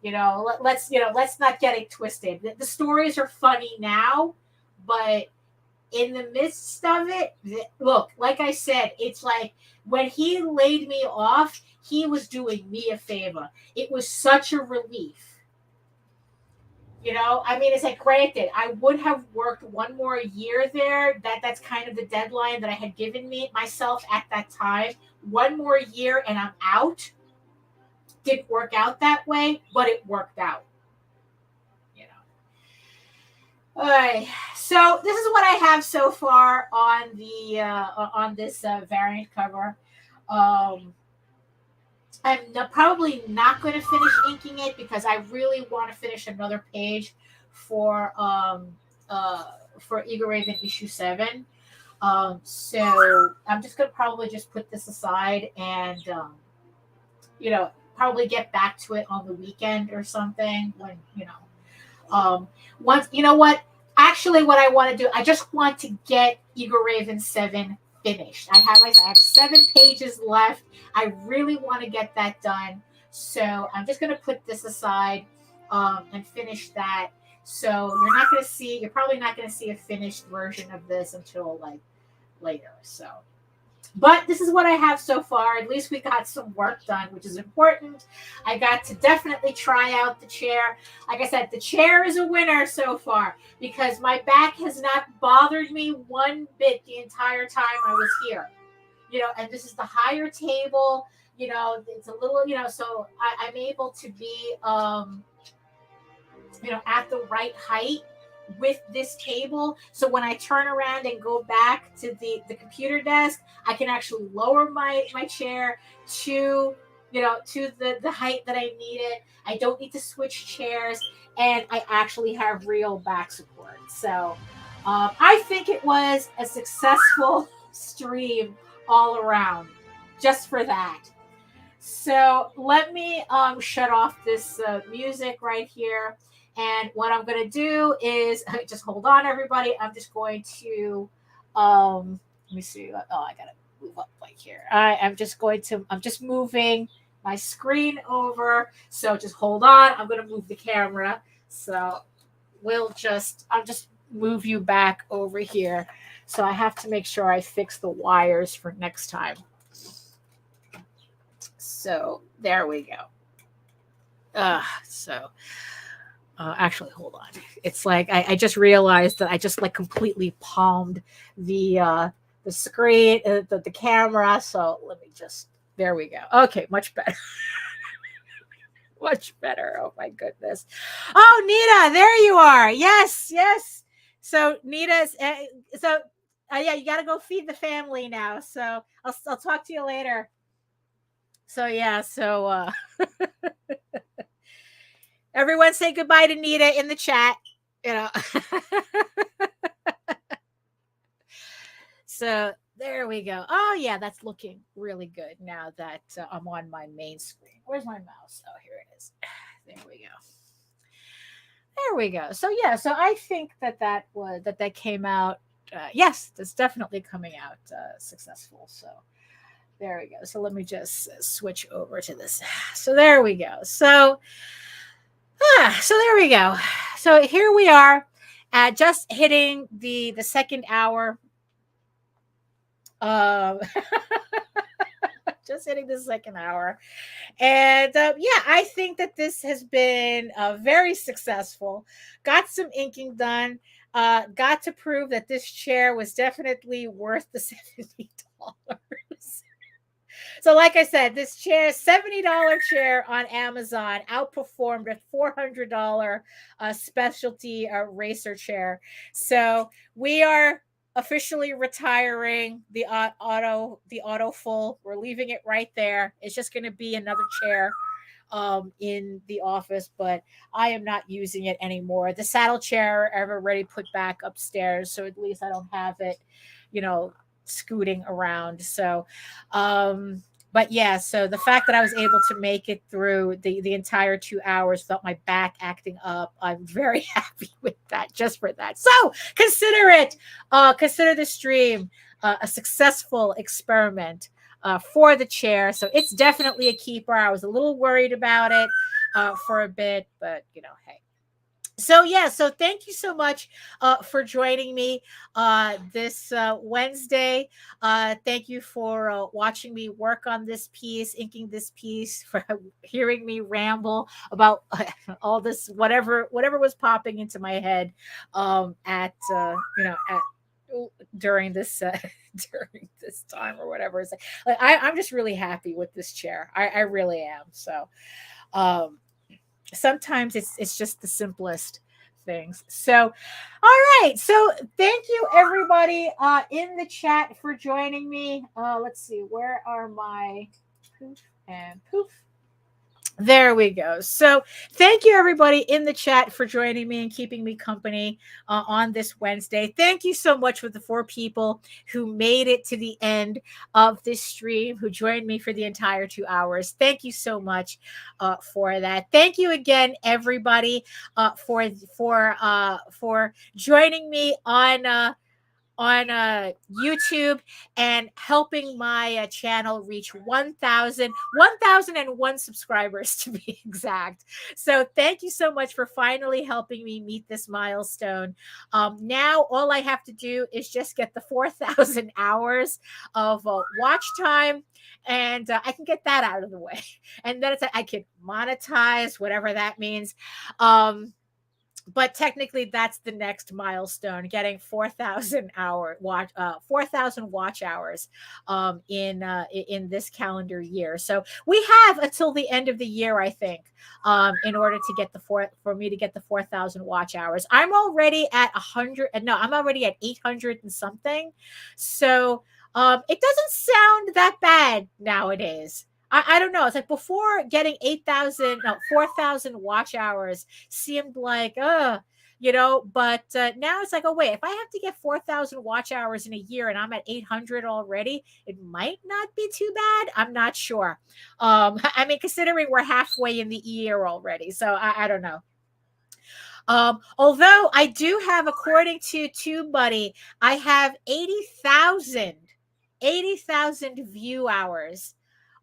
You know, let's not get it twisted. The stories are funny now, but in the midst of it, look, like I said, it's like when he laid me off, he was doing me a favor. It was such a relief. You know, I mean, it's like, granted, I would have worked one more year there. That's kind of the deadline that I had given myself at that time. One more year and I'm out. Didn't work out that way, but it worked out. You know. All right. So this is what I have so far on the on this variant cover. I'm probably not going to finish inking it because I really want to finish another page for Eagle Raven issue 7. So I'm just going to probably just put this aside and you know, probably get back to it on the weekend or something when, you know, once, you know what, actually what I want to do, I just want to get Eagle Raven 7 finished. I have 7 pages left. I really want to get that done. So I'm just going to put this aside and finish that. So you're probably not going to see a finished version of this until like later. So, but this is what I have so far. At least we got some work done, which is important. I got to definitely try out the chair. Like I said, the chair is a winner so far because my back has not bothered me one bit the entire time I was here. You know, and this is the higher table. You know, it's a little, you know, so I'm able to be, you know, at the right height with this table. So when I turn around and go back to the computer desk, I can actually lower my chair to, you know, to the height that I need it. I don't need to switch chairs, and I actually have real back support. So I think it was a successful stream all around just for that. So let me shut off this music right here. And what I'm going to do is, just hold on, everybody. I'm just going to, let me see. Oh, I got to move up like here. I'm just moving my screen over. So just hold on. I'm going to move the camera. So I'll just move you back over here. So I have to make sure I fix the wires for next time. So there we go. So Actually, hold on. It's like I just realized that I just like completely palmed the screen, the camera. So let me just. There we go. Okay, much better. Much better. Oh my goodness. Oh, Nita, there you are. Yes, yes. So Nita's. Yeah, you got to go feed the family now. So I'll talk to you later. So yeah, so everyone say goodbye to Nita in the chat. You know. So there we go. Oh yeah, that's looking really good now that I'm on my main screen. Where's my mouse? Oh, here it is. There we go. There we go. So yeah, so I think that came out. Yes, that's definitely coming out successful. So there we go. So let me just switch over to this. So there we go. So there we go. So here we are at just hitting the second hour. Just hitting the second hour. And yeah, I think that this has been very successful. Got some inking done. Got to prove that this chair was definitely worth the $70. So like I said, this chair, $70 chair on Amazon, outperformed a $400 specialty racer chair. So we are officially retiring the auto full. We're leaving it right there. It's just going to be another chair in the office, but I am not using it anymore. The saddle chair I've already put back upstairs, so at least I don't have it, scooting around. So but yeah, so the fact that I was able to make it through the entire 2 hours without my back acting up, I'm very happy with that, just for that. So consider the stream a successful experiment for the chair. So it's definitely a keeper. I was a little worried about it for a bit, but hey. So yeah, so thank you so much for joining me this Wednesday. Thank you for watching me work on this piece, inking this piece, for hearing me ramble about all this, whatever was popping into my head during this during this time or whatever. It's like I'm just really happy with this chair. I really am. So sometimes it's just the simplest things. So all right, so thank you everybody in the chat for joining me. Let's see, where are my poof and poof? There we go. So thank you everybody in the chat for joining me and keeping me company on this Wednesday. Thank you so much for the 4 people who made it to the end of this stream, who joined me for the entire 2 hours. Thank you so much for that. Thank you again, everybody, for joining me on YouTube and helping my channel reach 1,001 subscribers, to be exact. So thank you so much for finally helping me meet this milestone. Now all I have to do is just get the 4,000 hours of watch time, and I can get that out of the way. And then I can monetize, whatever that means. But technically, that's the next milestone: getting 4,000 watch hours in this calendar year. So we have until the end of the year, I think, in order to get for me to get the 4,000 watch hours. I'm already at 100. No, I'm already at 800 and something. So it doesn't sound that bad nowadays. I don't know. It's like before getting 4,000 watch hours seemed like, but now it's like, oh, wait, if I have to get 4,000 watch hours in a year and I'm at 800 already, it might not be too bad. I'm not sure. I mean, considering we're halfway in the year already. So I don't know. Although I do have, according to TubeBuddy, I have 80,000 view hours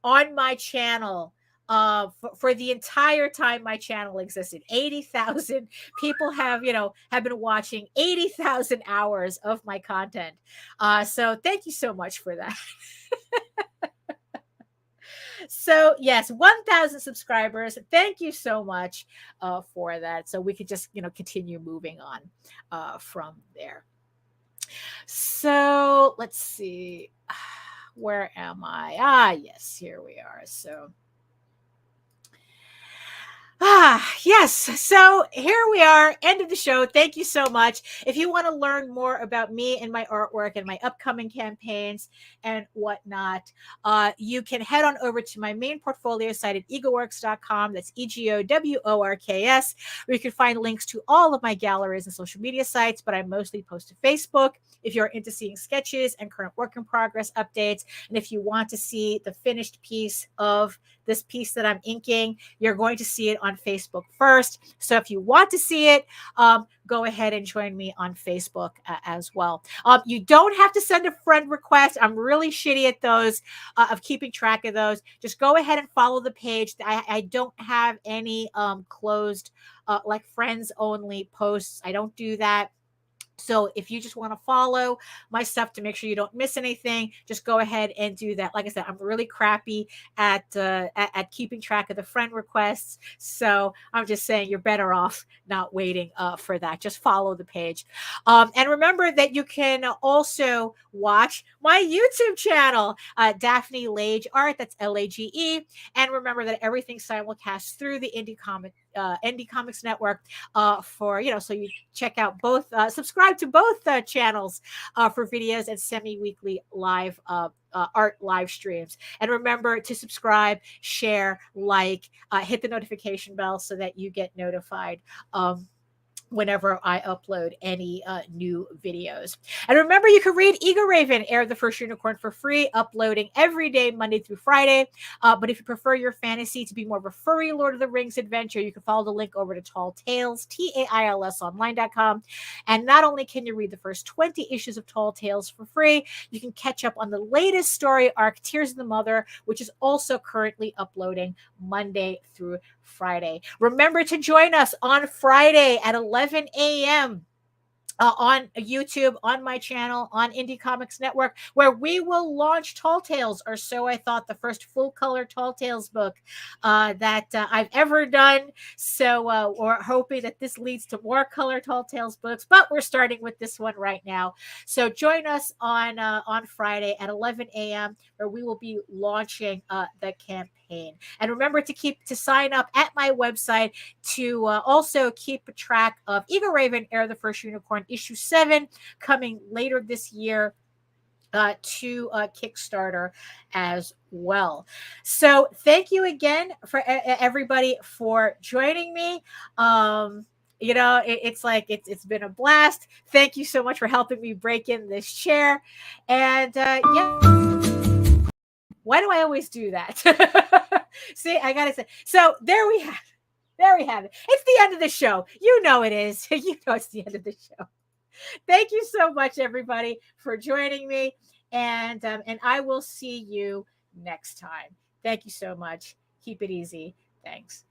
on my channel for the entire time my channel existed. 80,000 people have been watching 80,000 hours of my content. So thank you so much for that. So yes, 1,000 subscribers. Thank you so much for that. So we could just, continue moving on from there. So let's see. Where am I? Yes, here we are. So yes. So here we are, end of the show. Thank you so much. If you want to learn more about me and my artwork and my upcoming campaigns and whatnot, you can head on over to my main portfolio site at egoworks.com. That's EGOWORKS, where you can find links to all of my galleries and social media sites, but I mostly post to Facebook. If you're into seeing sketches and current work in progress updates, and if you want to see the finished piece of this piece that I'm inking, you're going to see it on Facebook first. So if you want to see it, go ahead and join me on Facebook as well. You don't have to send a friend request. I'm really shitty at those, of keeping track of those. Just go ahead and follow the page. I don't have any closed, like friends only posts. I don't do that. So if you just want to follow my stuff to make sure you don't miss anything, just go ahead and do that. Like I said, I'm really crappy at keeping track of the friend requests. So I'm just saying you're better off not waiting for that. Just follow the page. And remember that you can also watch my YouTube channel, Daphne Lage Art. That's Lage. And remember that everything's simulcast through the Indie Comics Network, for, so you check out both, subscribe to both channels for videos and semi-weekly live art live streams. And remember to subscribe, share, like, hit the notification bell so that you get notified whenever I upload any new videos. And remember, you can read Ego Raven, Heir of the First Unicorn, for free, uploading every day, Monday through Friday. But if you prefer your fantasy to be more of a furry Lord of the Rings adventure, you can follow the link over to Tall Tales, TAILSonline.com. And not only can you read the first 20 issues of Tall Tales for free, you can catch up on the latest story arc, Tears of the Mother, which is also currently uploading Monday through Friday. Remember to join us on Friday at 11 a.m. On YouTube, on my channel, on Indie Comics Network, where we will launch Tall Tales, or so I thought, the first full-color Tall Tales book that I've ever done. So we're hoping that this leads to more color Tall Tales books, but we're starting with this one right now. So join us on Friday at 11 a.m., where we will be launching the campaign. And remember to sign up at my website to also keep track of Ego Raven, Heir of the First Unicorn, issue 7, coming later this year to Kickstarter as well. So thank you again for everybody for joining me. It's been a blast. Thank you so much for helping me break in this chair. And why do I always do that? See, I gotta say. So there we have it. It's the end of the show. You know it is. You know it's the end of the show. Thank you so much, everybody, for joining me. And I will see you next time. Thank you so much. Keep it easy. Thanks.